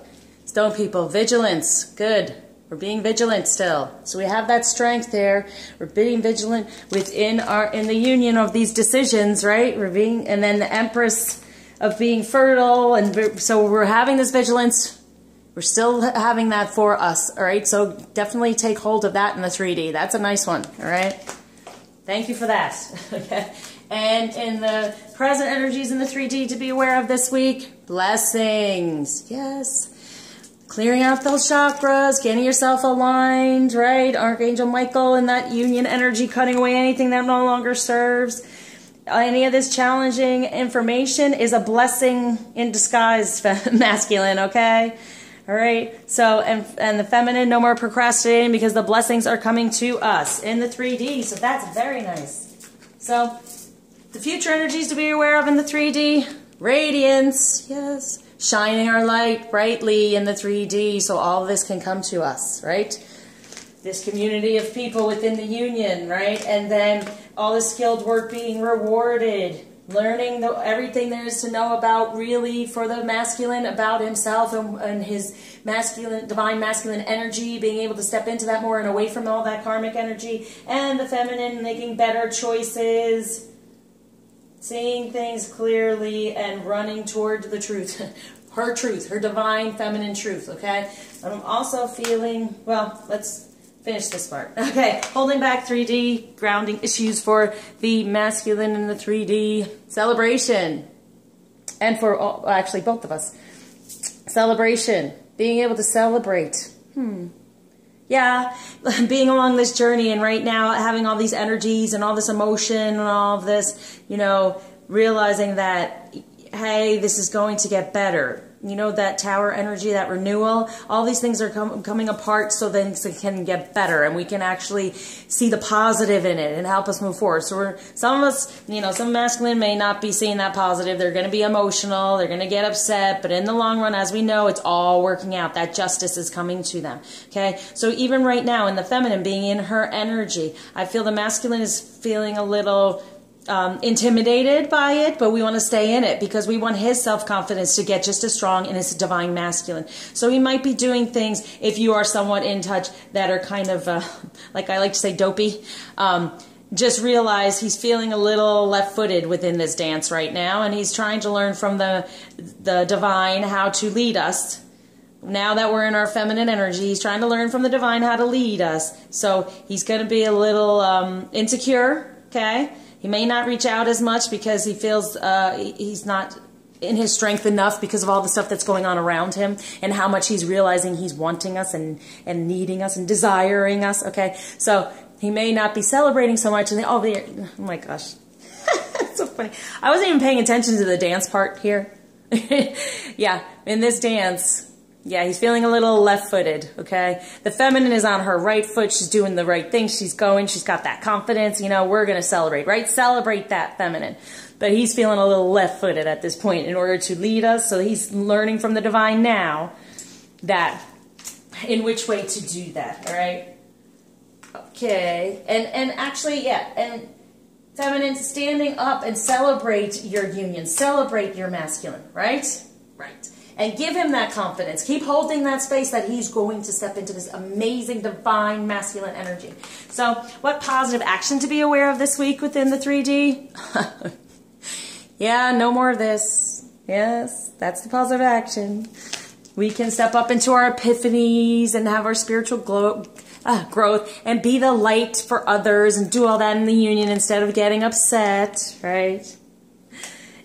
Stone people, vigilance, good. We're being vigilant still. So we have that strength there. We're being vigilant within in the union of these decisions, right? And then the Empress of being fertile, and so we're having this vigilance. We're still having that for us, all right? So definitely take hold of that in the 3D. That's a nice one, all right? Thank you for that, okay? And in the present energies in the 3D to be aware of this week, blessings, yes. Clearing out those chakras, getting yourself aligned, right? Archangel Michael and that union energy, cutting away anything that no longer serves. Any of this challenging information is a blessing in disguise, masculine, okay? All right, so, and the feminine, no more procrastinating because the blessings are coming to us in the 3D, so that's very nice. So, the future energies to be aware of in the 3D, radiance, yes, shining our light brightly in the 3D so all of this can come to us, right? This community of people within the union, right? And then all the skilled work being rewarded, learning everything there is to know about really for the masculine, about himself and his masculine, divine masculine energy, being able to step into that more and away from all that karmic energy, and the feminine making better choices, seeing things clearly and running toward the truth. Her divine feminine truth, okay? I'm also feeling, well, let's finish this part. Okay, holding back 3D, grounding issues for the masculine in the 3D celebration. And for, actually, both of us. Celebration. Being able to celebrate. Yeah, being along this journey and right now having all these energies and all this emotion and all of this, you know, realizing that, hey, this is going to get better. You know, that tower energy, that renewal, all these things are coming apart so then it can get better and we can actually see the positive in it and help us move forward. So some of us, you know, some masculine may not be seeing that positive. They're going to be emotional. They're going to get upset. But in the long run, as we know, it's all working out. That justice is coming to them. Okay. So even right now in the feminine being in her energy, I feel the masculine is feeling a little intimidated by it, but we want to stay in it because we want his self-confidence to get just as strong in his divine masculine. So he might be doing things, if you are somewhat in touch, that are kind of, like I like to say, dopey. Just realize he's feeling a little left-footed within this dance right now, and he's trying to learn from the divine how to lead us. Now that we're in our feminine energy, he's trying to learn from the divine how to lead us. So he's going to be a little insecure, okay? He may not reach out as much because he feels he's not in his strength enough because of all the stuff that's going on around him and how much he's realizing he's wanting us and needing us and desiring us, okay? So he may not be celebrating so much. And oh my gosh. That's so funny. I wasn't even paying attention to the dance part here. Yeah, in this dance... Yeah, he's feeling a little left-footed, okay? The feminine is on her right foot. She's doing the right thing. She's going. She's got that confidence. You know, we're going to celebrate, right? Celebrate that feminine. But he's feeling a little left-footed at this point in order to lead us. So he's learning from the divine now that in which way to do that, all right? Okay. And actually, yeah, and feminine, standing up and celebrate your union. Celebrate your masculine, right? Right. And give him that confidence. Keep holding that space that he's going to step into this amazing, divine, masculine energy. So, what positive action to be aware of this week within the 3D? Yeah, no more of this. Yes, that's the positive action. We can step up into our epiphanies and have our spiritual growth and be the light for others and do all that in the union instead of getting upset, right?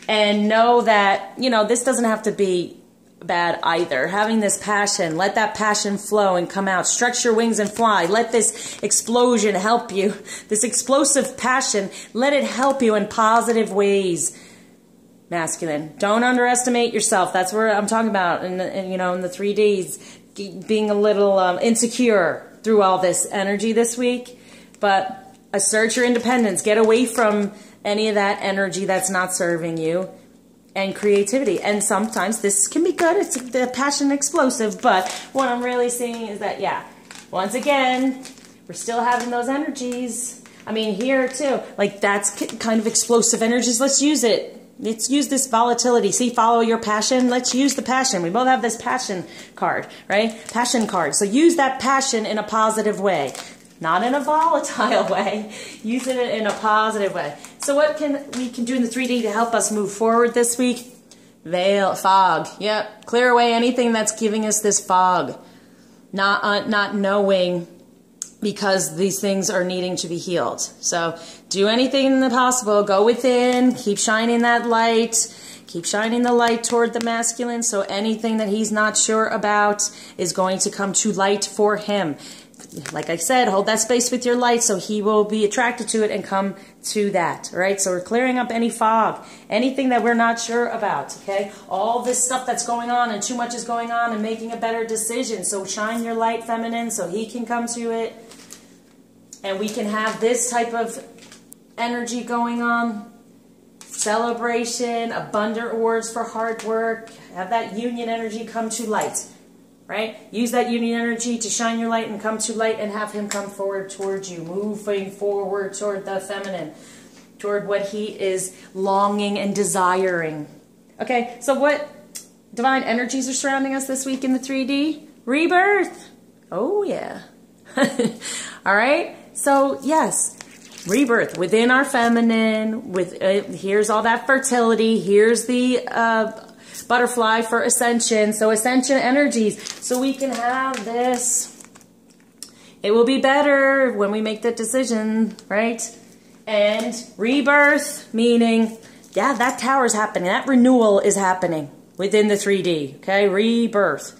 And know that, you know, this doesn't have to be bad either. Having this passion, let that passion flow and come out. Stretch your wings and fly. Let this explosion help you. This explosive passion, let it help you in positive ways. Masculine. Don't underestimate yourself. That's what I'm talking about. And you know, in the 3Ds, being a little insecure through all this energy this week. But assert your independence. Get away from any of that energy that's not serving you. And creativity. And sometimes this can be good. It's the passion explosive. But what I'm really seeing is that, yeah, once again, we're still having those energies. I mean, here too, like that's kind of explosive energies. Let's use it. Let's use this volatility. See, follow your passion. Let's use the passion. We both have this passion card, right? Passion card. So use that passion in a positive way. Not in a volatile way. Use it in a positive way. So what we can do in the 3D to help us move forward this week? Veil, fog. Yep. Clear away anything that's giving us this fog. Not knowing because these things are needing to be healed. So do anything possible. Go within. Keep shining that light. Keep shining the light toward the masculine. So anything that he's not sure about is going to come to light for him. Like I said, hold that space with your light so he will be attracted to it and come to that, right? So we're clearing up any fog, anything that we're not sure about, okay? All this stuff that's going on and too much is going on and making a better decision. So shine your light, feminine, so he can come to it. And we can have this type of energy going on celebration, abundant rewards for hard work. Have that union energy come to light, right? Use that union energy to shine your light and come to light and have him come forward towards you, moving forward toward the feminine, toward what he is longing and desiring. Okay, so what divine energies are surrounding us this week in the 3D? Rebirth. Oh, yeah. All right, so yes, rebirth within our feminine. Here's all that fertility. Here's the butterfly for ascension. So ascension energies. So we can have this. It will be better when we make that decision, right? And rebirth, meaning, yeah, that tower is happening. That renewal is happening within the 3D, okay? Rebirth.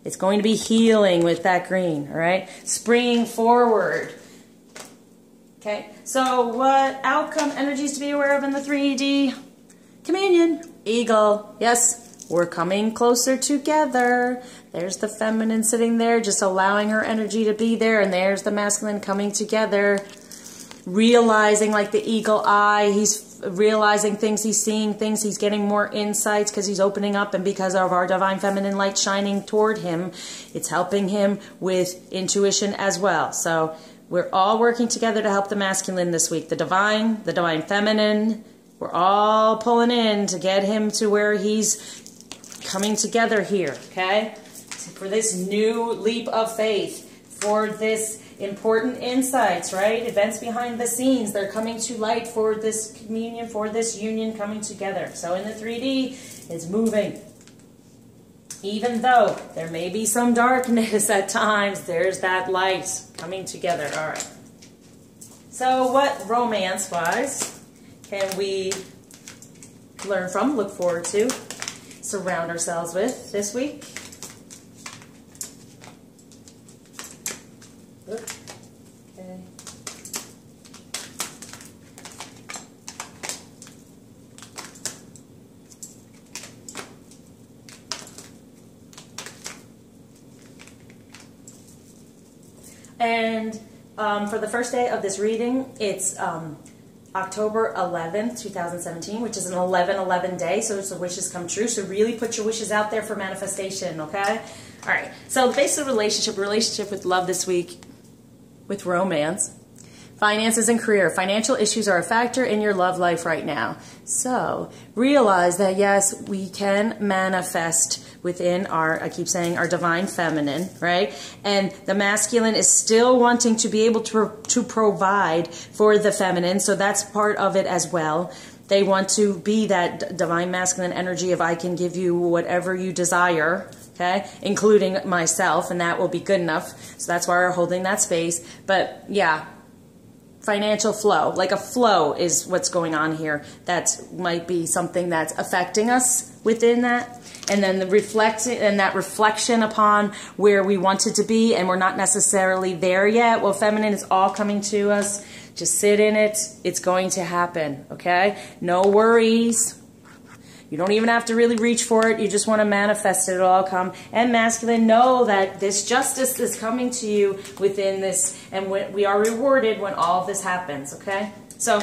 It's going to be healing with that green, all right? Springing forward. Okay, so what outcome energies to be aware of in the 3D? Communion, eagle, yes, we're coming closer together. There's the feminine sitting there, just allowing her energy to be there, and there's the masculine coming together, realizing like the eagle eye, he's realizing things, he's seeing things, he's getting more insights because he's opening up, and because of our divine feminine light shining toward him, it's helping him with intuition as well. So we're all working together to help the masculine this week. The divine feminine, we're all pulling in to get him to where he's coming together here, okay? For this new leap of faith, for this important insights, right? Events behind the scenes, they're coming to light for this communion, for this union coming together. So in the 3D, it's moving. Even though there may be some darkness at times, there's that light coming together. All right. So what romance-wise can we learn from, look forward to, surround ourselves with this week? Okay. And for the first day of this reading, it's October 11th, 2017, which is an 11/11 day, so it's the wishes come true. So really put your wishes out there for manifestation, okay? All right, so the basic relationship with love this week, with romance, finances and career. Financial issues are a factor in your love life right now. So realize that, yes, we can manifest within our, I keep saying, our divine feminine, right? And the masculine is still wanting to be able to provide for the feminine, so that's part of it as well. They want to be that divine masculine energy of I can give you whatever you desire, okay, including myself, and that will be good enough. So that's why we're holding that space. But yeah, financial flow, like a flow is what's going on here. That might be something that's affecting us within that. And then that reflection upon where we wanted to be and we're not necessarily there yet. Well, feminine is all coming to us. Just sit in it. It's going to happen, okay? No worries. You don't even have to really reach for it. You just want to manifest it. It'll all come. And masculine, know that this justice is coming to you within this, and we are rewarded when all of this happens, okay? So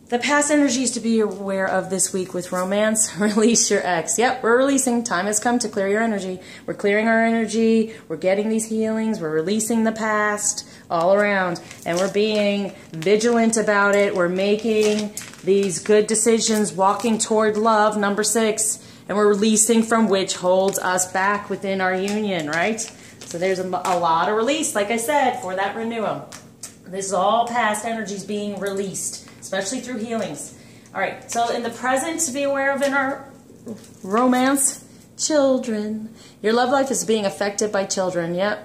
the past energies to be aware of this week with romance, release your ex. Yep, we're releasing. Time has come to clear your energy. We're clearing our energy. We're getting these healings. We're releasing the past all around. And we're being vigilant about it. We're making these good decisions, walking toward love, number 6. And we're releasing from which holds us back within our union, right? So there's a lot of release, like I said, for that renewal. This is all past energies being released, especially through healings. All right, so in the present to be aware of in our romance, children. Your love life is being affected by children, yep.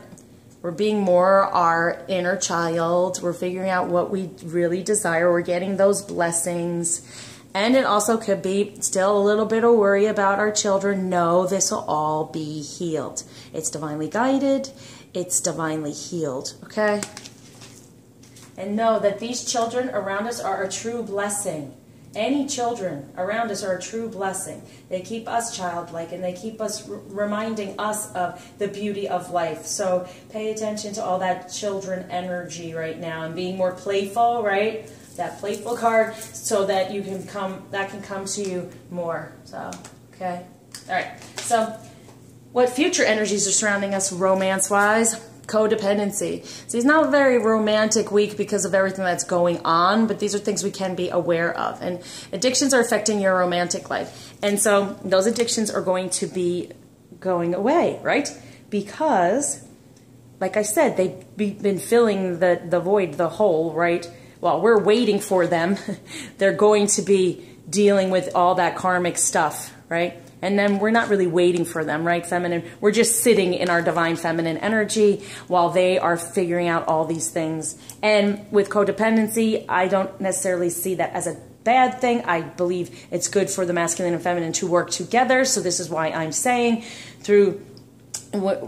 We're being more our inner child. We're figuring out what we really desire. We're getting those blessings. And it also could be still a little bit of worry about our children. No, this will all be healed. It's divinely guided. It's divinely healed, okay? And know that these children around us are a true blessing. Any children around us are a true blessing. They keep us childlike, and they keep us reminding us of the beauty of life. So pay attention to all that children energy right now and being more playful, right? That playful card, so that you can that can come to you more. So, okay. All right. So what future energies are surrounding us romance-wise? Codependency. So it's not a very romantic week because of everything that's going on, but these are things we can be aware of. And addictions are affecting your romantic life. And so those addictions are going to be going away, right? Because, like I said, they've been filling the void, the hole, right? While we're waiting for them, they're going to be dealing with all that karmic stuff, right? And then we're not really waiting for them, right, feminine? We're just sitting in our divine feminine energy while they are figuring out all these things. And with codependency, I don't necessarily see that as a bad thing. I believe it's good for the masculine and feminine to work together. So this is why I'm saying through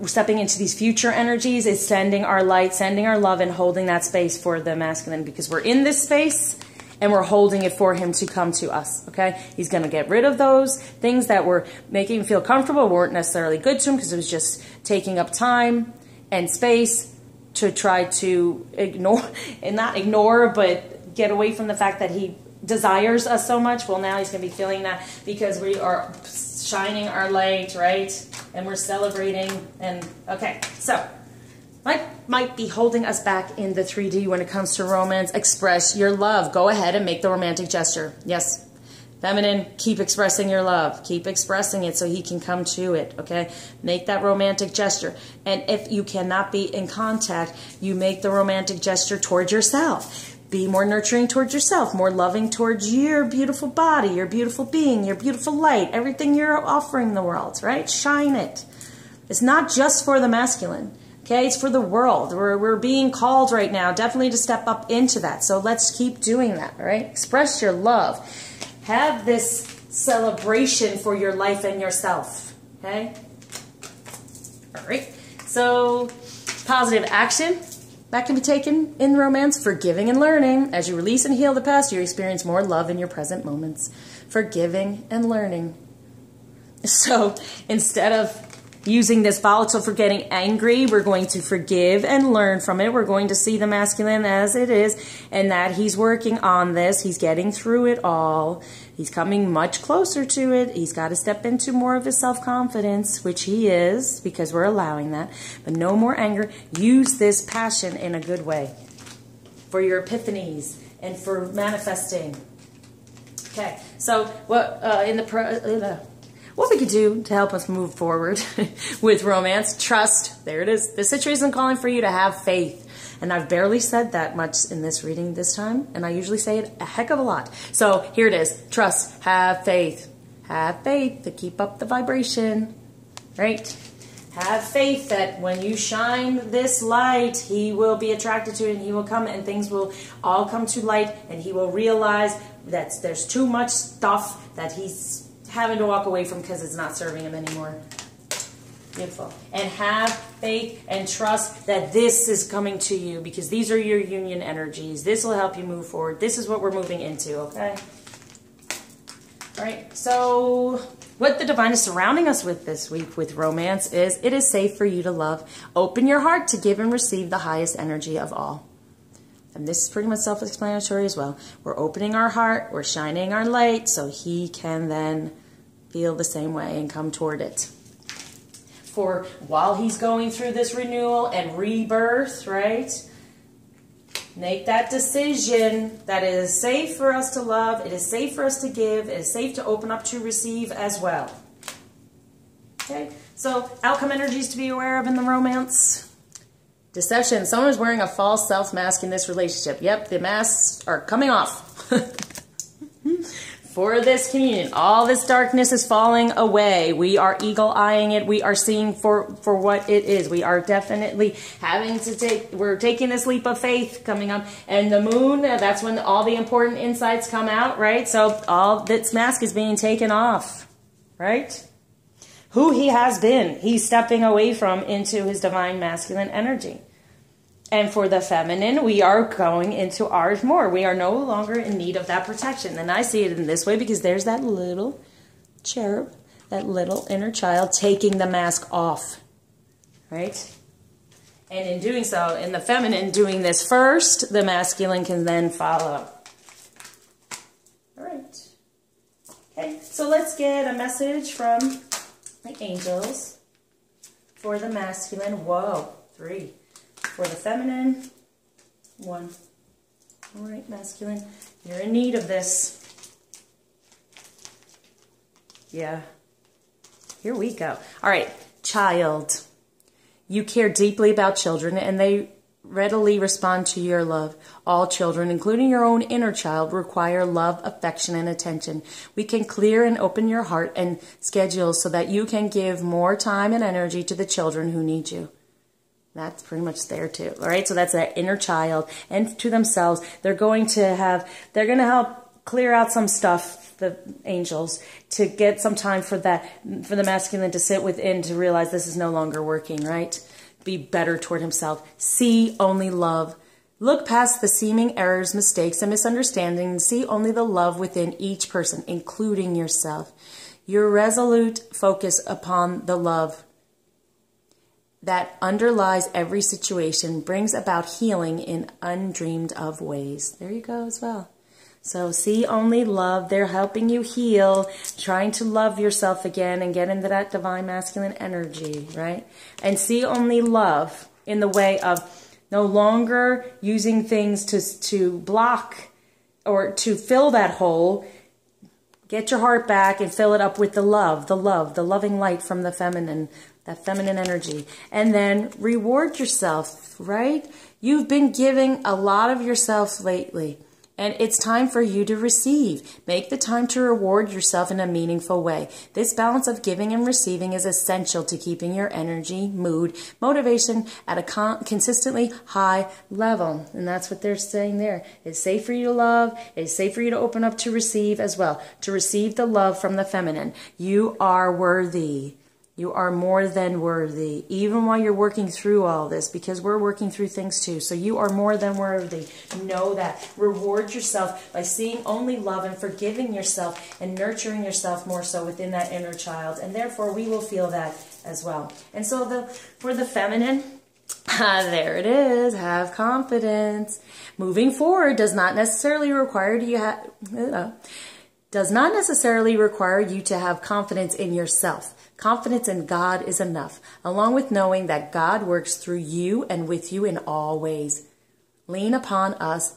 stepping into these future energies is sending our light, sending our love, and holding that space for the masculine, because we're in this space and we're holding it for him to come to us, okay? He's going to get rid of those things that were making him feel comfortable, weren't necessarily good to him, because it was just taking up time and space to try to ignore, and not ignore, but get away from the fact that he desires us so much. Well, now he's going to be feeling that because we are shining our light, right? And we're celebrating. And okay, so might be holding us back in the 3D when it comes to romance. Express your love. Go ahead and make the romantic gesture. Yes, feminine, keep expressing your love. Keep expressing it so he can come to it, okay? Make that romantic gesture. And if you cannot be in contact, you make the romantic gesture towards yourself. Be more nurturing towards yourself, more loving towards your beautiful body, your beautiful being, your beautiful light, everything you're offering the world, right? Shine it. It's not just for the masculine. Okay, it's for the world. We're being called right now definitely to step up into that. So let's keep doing that, all right? Express your love. Have this celebration for your life and yourself, okay? All right, so positive action that can be taken in romance. Forgiving and learning. As you release and heal the past, you experience more love in your present moments. Forgiving and learning. So instead of using this volatile for getting angry, we're going to forgive and learn from it. We're going to see the masculine as it is, and that he's working on this. He's getting through it all. He's coming much closer to it. He's got to step into more of his self-confidence, which he is, because we're allowing that. But no more anger. Use this passion in a good way for your epiphanies and for manifesting. Okay, so what what we could do to help us move forward with romance? Trust. There it is. The situation is calling for you to have faith. And I've barely said that much in this reading this time, and I usually say it a heck of a lot. So here it is. Trust. Have faith. Have faith to keep up the vibration, right? Have faith that when you shine this light, he will be attracted to it, and he will come, and things will all come to light, and he will realize that there's too much stuff that he's having to walk away from because it's not serving him anymore. Beautiful. And have faith and trust that this is coming to you, because these are your union energies. This will help you move forward. This is what we're moving into, okay? All right, so what the divine is surrounding us with this week with romance is, it is safe for you to love. Open your heart to give and receive the highest energy of all. And this is pretty much self-explanatory as well. We're opening our heart, we're shining our light, so he can then feel the same way and come toward it. For while he's going through this renewal and rebirth, right? Make that decision that it is safe for us to love, it is safe for us to give, it is safe to open up to receive as well. Okay, so outcome energies to be aware of in the romance. Deception. Someone is wearing a false self-mask in this relationship. Yep, the masks are coming off. For this communion, all this darkness is falling away. We are eagle-eyeing it. We are seeing for what it is. We are definitely having to we're taking this leap of faith coming up. And the moon, that's when all the important insights come out, right? So all this mask is being taken off, right? Who he has been, he's stepping away from into his divine masculine energy. And for the feminine, we are going into ours more. We are no longer in need of that protection. And I see it in this way because there's that little cherub, that little inner child taking the mask off, right? And in doing so, in the feminine doing this first, the masculine can then follow. All right. Okay, so let's get a message from the angels for the masculine. Whoa, 3. For the feminine, 1. All right, masculine, you're in need of this. Yeah. Here we go. All right, child. You care deeply about children, and they readily respond to your love. All children, including your own inner child, require love, affection, and attention. We can clear and open your heart and schedule so that you can give more time and energy to the children who need you. That's pretty much there too. All right, so that's that inner child, and to themselves, they're going to help clear out some stuff, the angels, to get some time for the masculine to sit within, to realize this is no longer working, right? Be better toward himself. See only love. Look past the seeming errors, mistakes, and misunderstandings, and see only the love within each person, including yourself. Your resolute focus upon the love that underlies every situation brings about healing in undreamed of ways. There you go as well. So see only love. They're helping you heal, trying to love yourself again and get into that divine masculine energy, right? And see only love in the way of no longer using things to block or to fill that hole. Get your heart back and fill it up with the loving light from the feminine, that feminine energy. And then reward yourself, right? You've been giving a lot of yourself lately, and it's time for you to receive. Make the time to reward yourself in a meaningful way. This balance of giving and receiving is essential to keeping your energy, mood, motivation at a consistently high level. And that's what they're saying there. It's safe for you to love. It's safe for you to open up to receive as well. To receive the love from the feminine. You are worthy. You are more than worthy, even while you're working through all this, because we're working through things too. So you are more than worthy. Know that. Reward yourself by seeing only love and forgiving yourself and nurturing yourself more so within that inner child. And therefore, we will feel that as well. And so for the feminine, there it is. Have confidence. Moving forward does not necessarily require you to have confidence in yourself. Confidence in God is enough, along with knowing that God works through you and with you in all ways. Lean upon us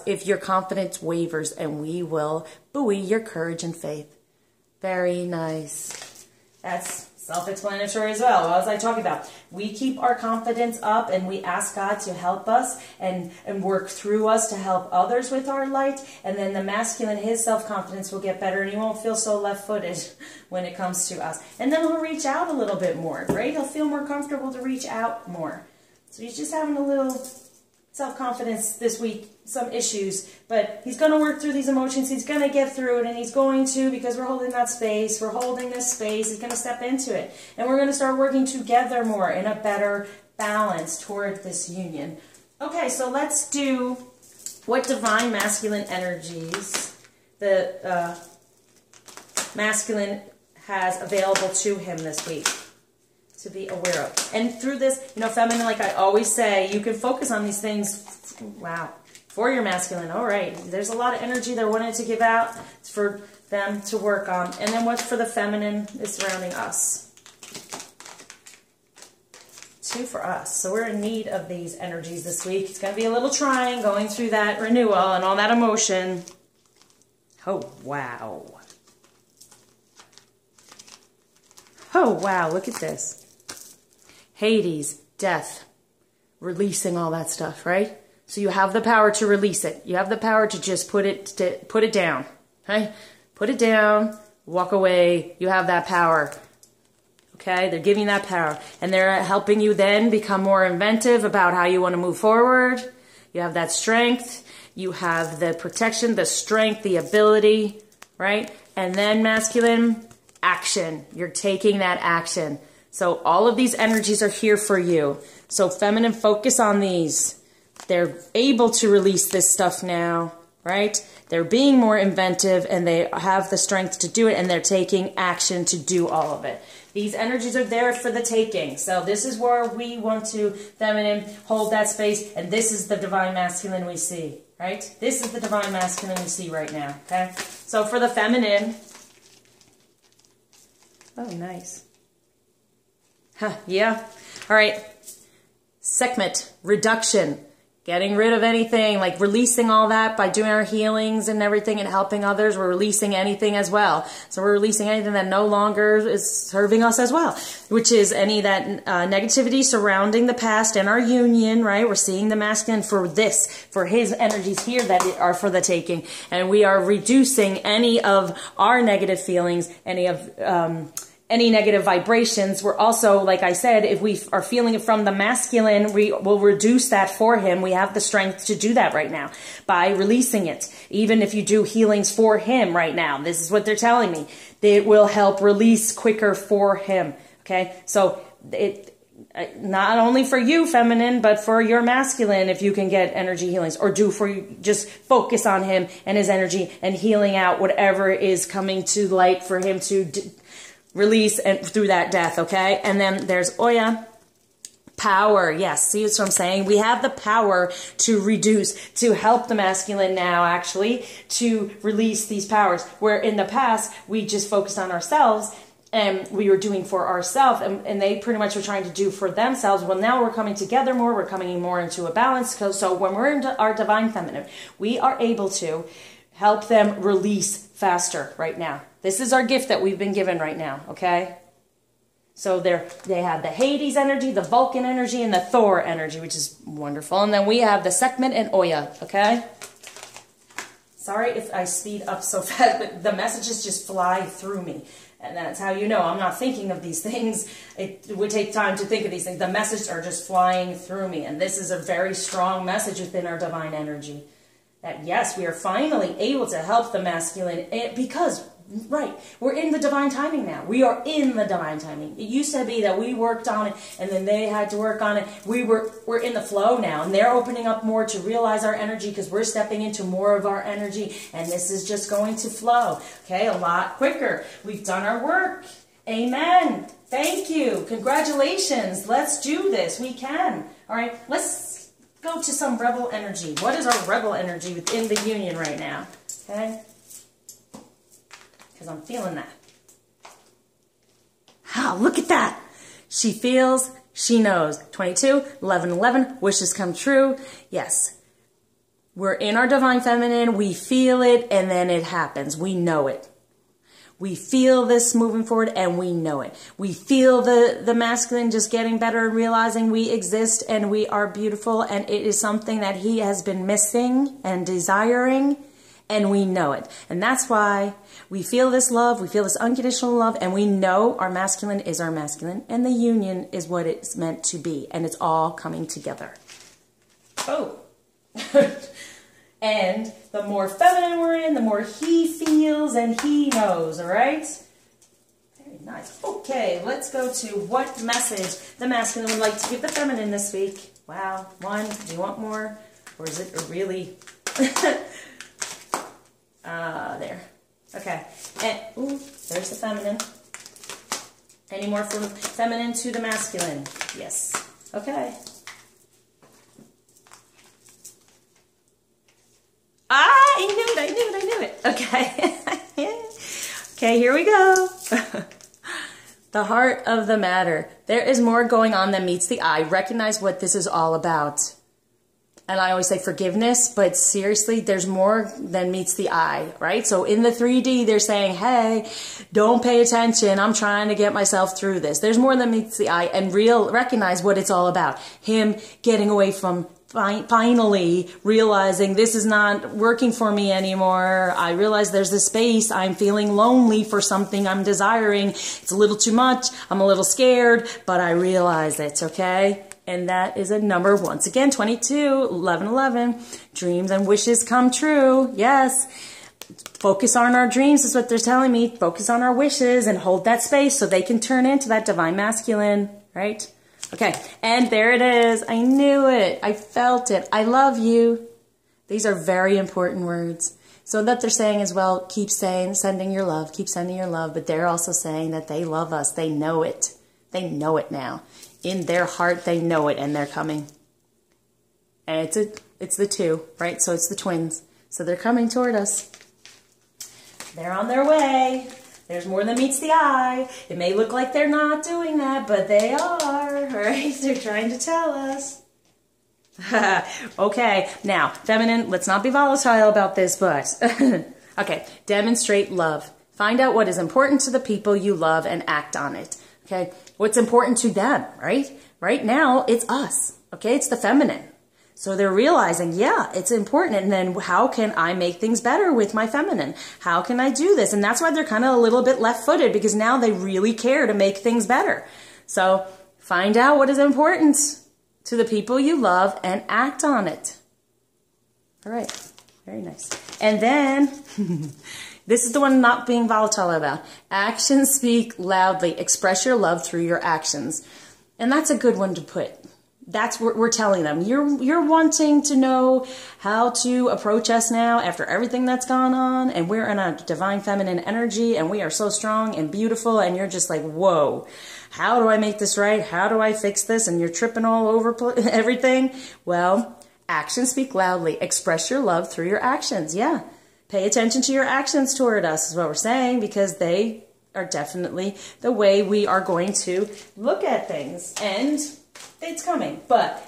if your confidence wavers, and we will buoy your courage and faith. Very nice. That's self-explanatory as well. What was I talking about? We keep our confidence up and we ask God to help us and work through us to help others with our light. And then the masculine, his self-confidence will get better and he won't feel so left-footed when it comes to us. And then he'll reach out a little bit more, right? He'll feel more comfortable to reach out more. So he's just having a little self-confidence this week, some issues, but he's going to work through these emotions. He's going to get through it, and he's going to, because we're holding that space, we're holding this space, he's going to step into it. And we're going to start working together more in a better balance toward this union. Okay, so let's do what divine masculine energies the masculine has available to him this week to be aware of. And through this, feminine, like I always say, you can focus on these things, wow, for your masculine. All right, there's a lot of energy they're wanting to give out for them to work on. And then what's for the feminine is surrounding us. 2 for us. So we're in need of these energies this week. It's going to be a little trying going through that renewal and all that emotion. Oh, wow. Oh, wow, look at this. Hades, death, releasing all that stuff, right? So you have the power to release it. You have the power to just put it down, okay? Put it down, walk away. You have that power, okay? They're giving that power. And they're helping you then become more inventive about how you want to move forward. You have that strength. You have the protection, the strength, the ability, right? And then masculine, action. You're taking that action. So all of these energies are here for you. So feminine, focus on these. They're able to release this stuff now, right? They're being more inventive and they have the strength to do it, and they're taking action to do all of it. These energies are there for the taking. So this is where we want to, feminine, hold that space, and this is the divine masculine we see, right? This is the divine masculine we see right now, okay? So for the feminine, oh, nice. Huh, yeah. All right. Segment, reduction. Getting rid of anything, like releasing all that by doing our healings and everything and helping others. We're releasing anything as well. So we're releasing anything that no longer is serving us as well, which is any that negativity surrounding the past and our union, right? We're seeing the masculine for this, for his energies here that are for the taking. And we are reducing any of our negative feelings, any negative vibrations. We're also, like I said, if we are feeling it from the masculine, we will reduce that for him. We have the strength to do that right now by releasing it. Even if you do healings for him right now, this is what they're telling me. It will help release quicker for him. Okay, so it not only for you, feminine, but for your masculine, if you can get energy healings, or do for you, just focus on him and his energy and healing out whatever is coming to light for him to release and through that death, okay? And then there's Oya, power. Yes, see what I'm saying? We have the power to reduce, to help the masculine now, actually, to release these powers. Where in the past, we just focused on ourselves and we were doing for ourselves, and they pretty much were trying to do for themselves. Well, now we're coming together more. We're coming more into a balance. So when we're into our divine feminine, we are able to help them release faster right now. This is our gift that we've been given right now, okay? So they have the Hades energy, the Vulcan energy, and the Thor energy, which is wonderful. And then we have the Sekhmet and Oya, okay? Sorry if I speed up so fast, but the messages just fly through me. And that's how you know I'm not thinking of these things. It would take time to think of these things. The messages are just flying through me. And this is a very strong message within our divine energy. That yes, we are finally able to help the masculine because, right, we're in the divine timing now. We are in the divine timing. It used to be that we worked on it and then they had to work on it. We're in the flow now, and they're opening up more to realize our energy because we're stepping into more of our energy, and this is just going to flow, okay, a lot quicker. We've done our work. Amen. Thank you. Congratulations. Let's do this. We can. All right, let's go to some rebel energy. What is our rebel energy within the union right now? Okay? Because I'm feeling that. Oh, look at that. She feels, she knows. 22, 11, 11, wishes come true. Yes. We're in our divine feminine. We feel it, and then it happens. We know it. We feel this moving forward, and we know it. We feel the masculine just getting better and realizing we exist and we are beautiful, and it is something that he has been missing and desiring, and we know it. And that's why we feel this love, we feel this unconditional love, and we know our masculine is our masculine, and the union is what it's meant to be, and it's all coming together. Oh. And the more feminine we're in, the more he feels and he knows, all right? Very nice. Okay, let's go to what message the masculine would like to give the feminine this week. Wow, one, do you want more? Or is it really... there. Okay. And, ooh, there's the feminine. Any more from feminine to the masculine? Yes. Okay. I knew it. Okay. Okay, here we go. The heart of the matter. There is more going on than meets the eye. Recognize what this is all about. And I always say forgiveness, but seriously, there's more than meets the eye, right? So in the 3D, they're saying, hey, don't pay attention. I'm trying to get myself through this. There's more than meets the eye, and recognize what it's all about. Him getting away from finally realizing this is not working for me anymore. I realize there's this space. I'm feeling lonely for something I'm desiring. It's a little too much. I'm a little scared, but I realize it's okay. And that is a number, once again, 22, 11, 11. Dreams and wishes come true. Yes. Focus on our dreams is what they're telling me. Focus on our wishes and hold that space so they can turn into that divine masculine, right? Okay, and there it is. I knew it. I felt it. I love you. These are very important words. So that they're saying as well, keep saying, sending your love, keep sending your love, but they're also saying that they love us. They know it. They know it now. In their heart, they know it, and they're coming. And it's the two, right? So it's the twins. So they're coming toward us. They're on their way. There's more than meets the eye. It may look like they're not doing that, but they are, right? They're trying to tell us. Okay, now, feminine, let's not be volatile about this, but... Okay, demonstrate love. Find out what is important to the people you love and act on it. Okay, what's important to them, right? Right now, it's us. Okay, it's the feminine. So they're realizing, yeah, it's important. And then how can I make things better with my feminine? How can I do this? And that's why they're kind of a little bit left-footed, because now they really care to make things better. So find out what is important to the people you love and act on it. All right. Very nice. And then this is the one not being volatile about. Actions speak loudly. Express your love through your actions. And that's a good one to put. That's what we're telling them. You're wanting to know how to approach us now after everything that's gone on, and we're in a divine feminine energy, and we are so strong and beautiful, and you're just like, whoa, how do I make this right? How do I fix this? And you're tripping all over everything. Well, actions speak loudly. Express your love through your actions. Yeah. Pay attention to your actions toward us is what we're saying, because they are definitely the way we are going to look at things. And it's coming, but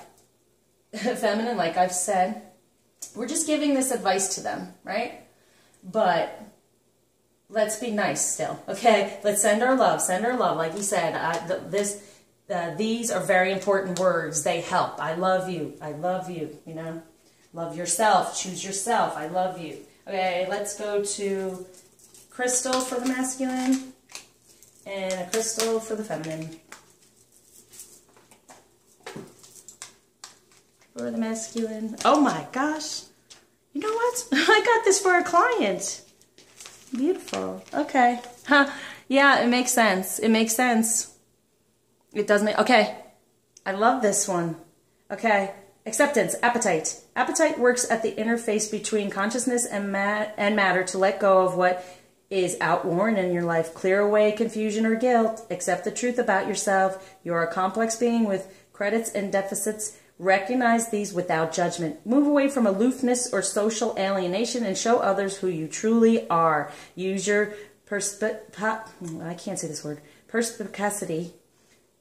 feminine, like I've said, we're just giving this advice to them, right? But let's be nice still, okay? Let's send our love, like you said. These are very important words. They help. I love you, you know? Love yourself, choose yourself, I love you. Okay, let's go to crystal for the masculine and a crystal for the feminine. For the masculine. Oh my gosh. You know what? I got this for a client. Beautiful. Okay. Huh. Yeah, it makes sense. It makes sense. It does make... Okay. I love this one. Okay. Acceptance. Appetite. Appetite works at the interface between consciousness and matter to let go of what is outworn in your life. Clear away confusion or guilt. Accept the truth about yourself. You are a complex being with credits and deficits. Recognize these without judgment. Move away from aloofness or social alienation and show others who you truly are. Use your I can't say this word. Perspicacity.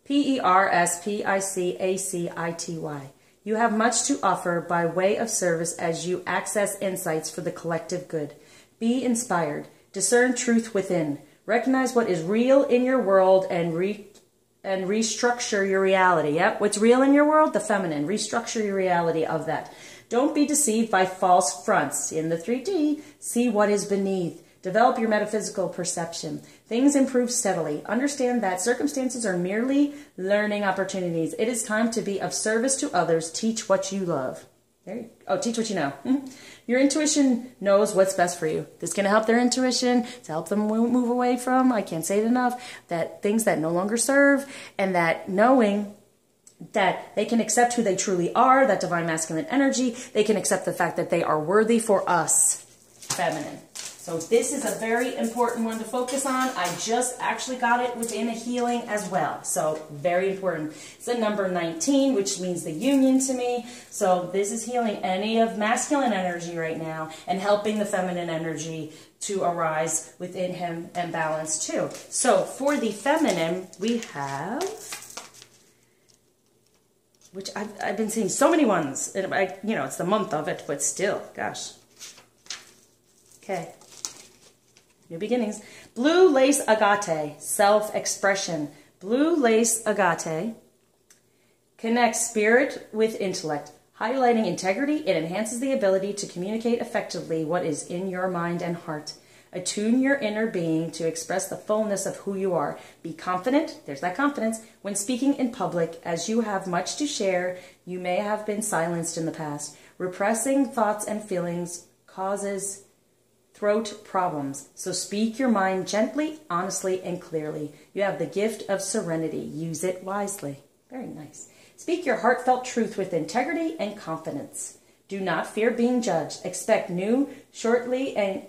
Perspicacity. You have much to offer by way of service as you access insights for the collective good. Be inspired. Discern truth within. Recognize what is real in your world and restructure your reality. Yep, what's real in your world? The feminine. Restructure your reality of that. Don't be deceived by false fronts. In the 3D, see what is beneath. Develop your metaphysical perception. Things improve steadily. Understand that circumstances are merely learning opportunities. It is time to be of service to others. Teach what you love. Teach what you know. Your intuition knows what's best for you. This is going to help their intuition, to help them move away from, I can't say it enough, that things that no longer serve, and that knowing that they can accept who they truly are, that divine masculine energy, they can accept the fact that they are worthy for us, feminine. So this is a very important one to focus on. I just actually got it within a healing as well. So very important. It's a number 19, which means the union to me. So this is healing any of masculine energy right now and helping the feminine energy to arise within him and balance too. So for the feminine, we have, which I've been seeing so many ones. It's the month of it, but still, gosh. Okay. New beginnings. Blue lace agate, self-expression. Blue lace agate connects spirit with intellect, highlighting integrity. It enhances the ability to communicate effectively what is in your mind and heart. Attune your inner being to express the fullness of who you are. Be confident, there's that confidence, when speaking in public, as you have much to share. You may have been silenced in the past. Repressing thoughts and feelings causes throat problems. So speak your mind gently, honestly, and clearly. You have the gift of serenity. Use it wisely. Very nice. Speak your heartfelt truth with integrity and confidence. Do not fear being judged. Expect news shortly and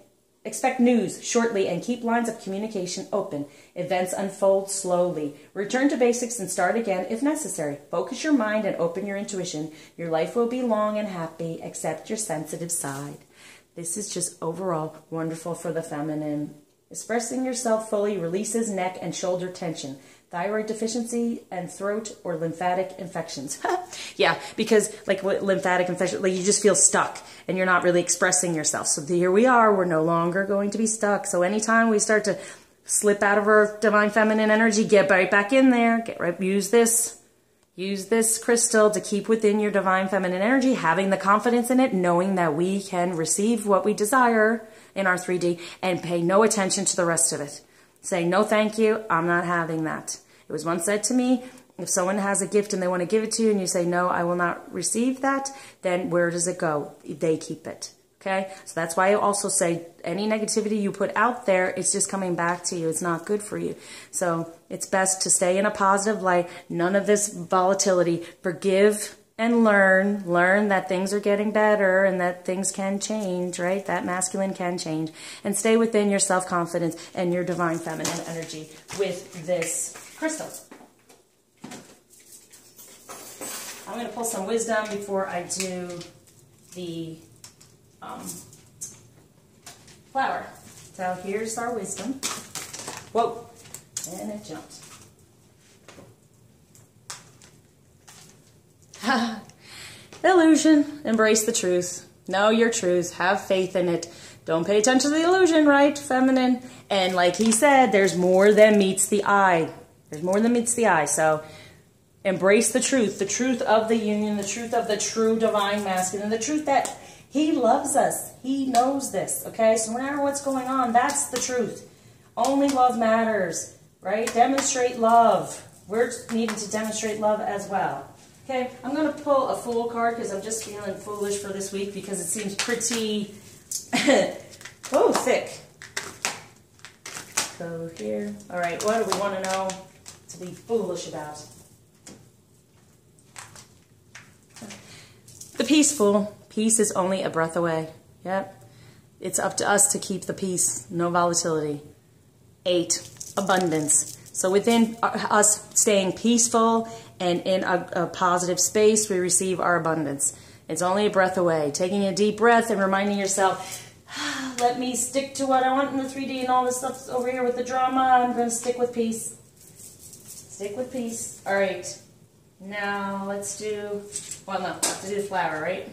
keep lines of communication open. Events unfold slowly. Return to basics and start again if necessary. Focus your mind and open your intuition. Your life will be long and happy. Accept your sensitive side. This is just overall wonderful for the feminine. Expressing yourself fully releases neck and shoulder tension, thyroid deficiency, and throat or lymphatic infections. Yeah, because like with lymphatic infection, like you just feel stuck and you're not really expressing yourself. So here we are, we're no longer going to be stuck. So anytime we start to slip out of our divine feminine energy, get right back in there, use this crystal to keep within your divine feminine energy, having the confidence in it, knowing that we can receive what we desire in our 3D and pay no attention to the rest of it. Say, no, thank you, I'm not having that. It was once said to me, if someone has a gift and they want to give it to you and you say, no, I will not receive that, then where does it go? They keep it. Okay? So that's why I also say any negativity you put out there, it's just coming back to you. It's not good for you. So it's best to stay in a positive light. None of this volatility. Forgive and learn. Learn that things are getting better and that things can change, right? That masculine can change. And stay within your self-confidence and your divine feminine energy with this crystal. I'm going to pull some wisdom before I do the flower. So here's our wisdom. Whoa, and it jumped. Illusion. Embrace the truth. Know your truth. Have faith in it. Don't pay attention to the illusion, right, feminine? And like he said, there's more than meets the eye. There's more than meets the eye. So embrace the truth of the union, the truth of the true divine masculine, the truth that he loves us. He knows this, okay? So no matter what's going on, that's the truth. Only love matters, right? Demonstrate love. We're needing to demonstrate love as well. Okay, I'm going to pull a Fool card because I'm just feeling foolish for this week because it seems pretty, oh, thick. So here, all right, what do we want to know to be foolish about? The peaceful. Peace is only a breath away. Yep. It's up to us to keep the peace. No volatility. 8, abundance. So within us staying peaceful and in a positive space, we receive our abundance. It's only a breath away. Taking a deep breath and reminding yourself, let me stick to what I want in the 3D and all this stuff over here with the drama. I'm going to stick with peace. Stick with peace. All right. Now let's do, well, no, I have to do the flower, right?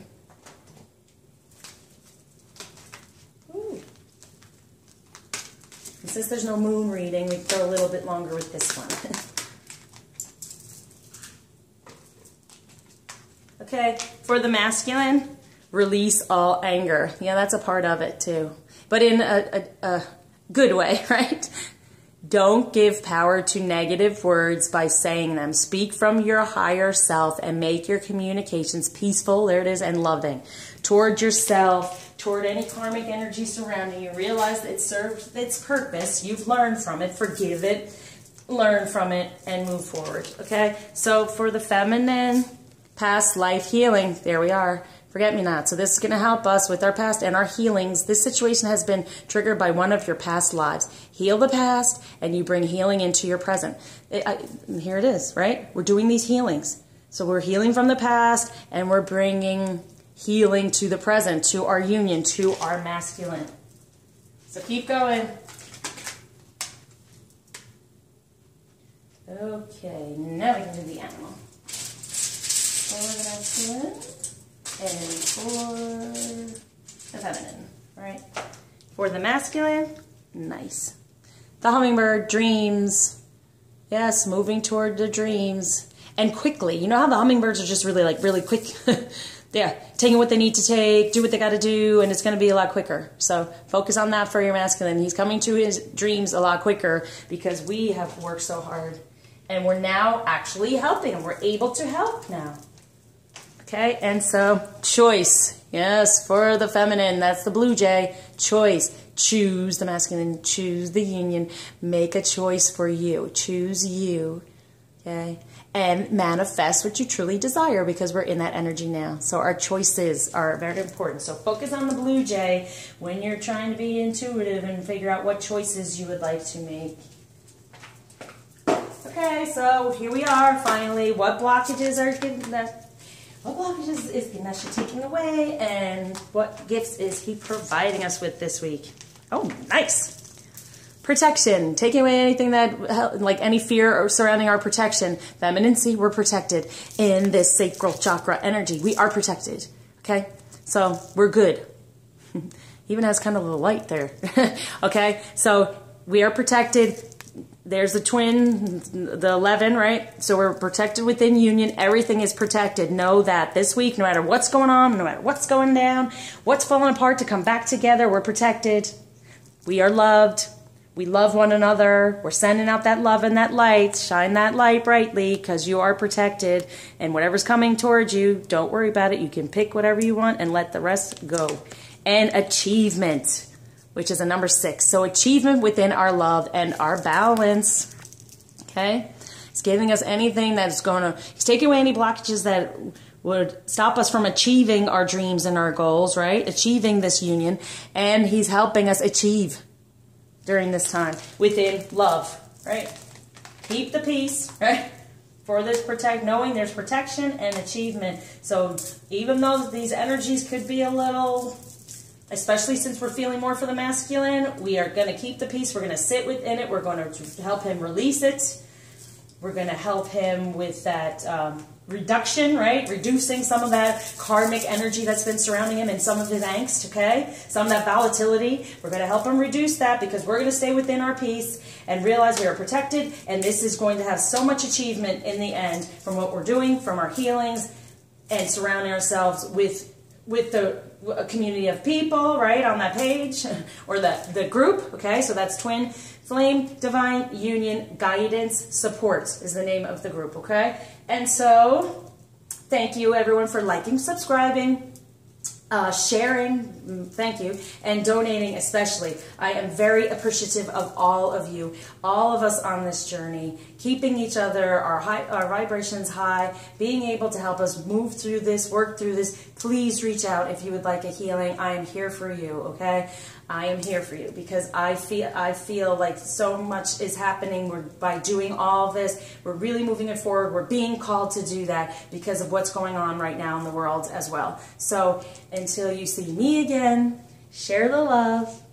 Ooh. And since there's no moon reading, we go a little bit longer with this one. Okay, for the masculine, release all anger. Yeah, that's a part of it too. But in a good way, right? Don't give power to negative words by saying them. Speak from your higher self and make your communications peaceful, there it is, and loving. Toward yourself, toward any karmic energy surrounding you. Realize that it served its purpose. You've learned from it. Forgive it. Learn from it and move forward. Okay? So for the feminine, past life healing, there we are. Forget-me-not. So this is going to help us with our past and our healings. This situation has been triggered by one of your past lives. Heal the past, and you bring healing into your present. Here it is, right? We're doing these healings. So we're healing from the past, and we're bringing healing to the present, to our union, to our masculine. So keep going. Okay, now we can do the animal. For the masculine and for the feminine, right? For the masculine, nice. The hummingbird, dreams. Yes, moving toward the dreams. And quickly. You know how the hummingbirds are just really quick? Yeah, taking what they need to take, do what they got to do, and it's going to be a lot quicker. So focus on that for your masculine. He's coming to his dreams a lot quicker because we have worked so hard. And we're now actually helping him. We're able to help now. Okay, and so choice. Yes, for the feminine, that's the blue jay. Choice. Choose the masculine. Choose the union. Make a choice for you. Choose you. Okay, and manifest what you truly desire, because we're in that energy now. So our choices are very important. So focus on the blue jay when you're trying to be intuitive and figure out what choices you would like to make. Okay, so here we are finally. What blockages are getting that? What blockages is Ganesha taking away, and what gifts is he providing us with this week? Oh, nice. Protection, taking away anything that, like any fear surrounding our protection. Femininity, we're protected in this sacral chakra energy. We are protected, okay? So we're good. Even has kind of a light there, okay? So we are protected. There's the twin, the 11, right? So we're protected within union. Everything is protected. Know that this week, no matter what's going on, no matter what's going down, what's falling apart to come back together, we're protected. We are loved. We love one another. We're sending out that love and that light. Shine that light brightly, because you are protected. And whatever's coming towards you, don't worry about it. You can pick whatever you want and let the rest go. And achievement, which is a number 6. So achievement within our love and our balance. Okay? It's giving us anything that's going to... It's taking away any blockages that would stop us from achieving our dreams and our goals, right? Achieving this union. And he's helping us achieve during this time within love, right? Keep the peace, right? For this knowing there's protection and achievement. So even though these energies could be a little, especially since we're feeling more for the masculine, we are going to keep the peace. We're going to sit within it. We're going to help him release it. We're going to help him with that reduction, right? Reducing some of that karmic energy that's been surrounding him and some of his angst, okay? Some of that volatility. We're going to help him reduce that, because we're going to stay within our peace and realize we are protected, and this is going to have so much achievement in the end from what we're doing, from our healings, and surrounding ourselves with a community of people, right, on that page, or the group, okay? So that's TwinFlame Divine Union Guidance Support is the name of the group, okay? And so, thank you everyone for liking, subscribing, sharing, thank you, and donating especially. I am very appreciative of all of you, all of us on this journey, keeping each other, our vibrations high, being able to help us move through this, work through this. Please reach out if you would like a healing. I am here for you, okay? I am here for you, because I feel like so much is happening. By doing all this, we're really moving it forward. We're being called to do that because of what's going on right now in the world as well. So until you see me again, share the love.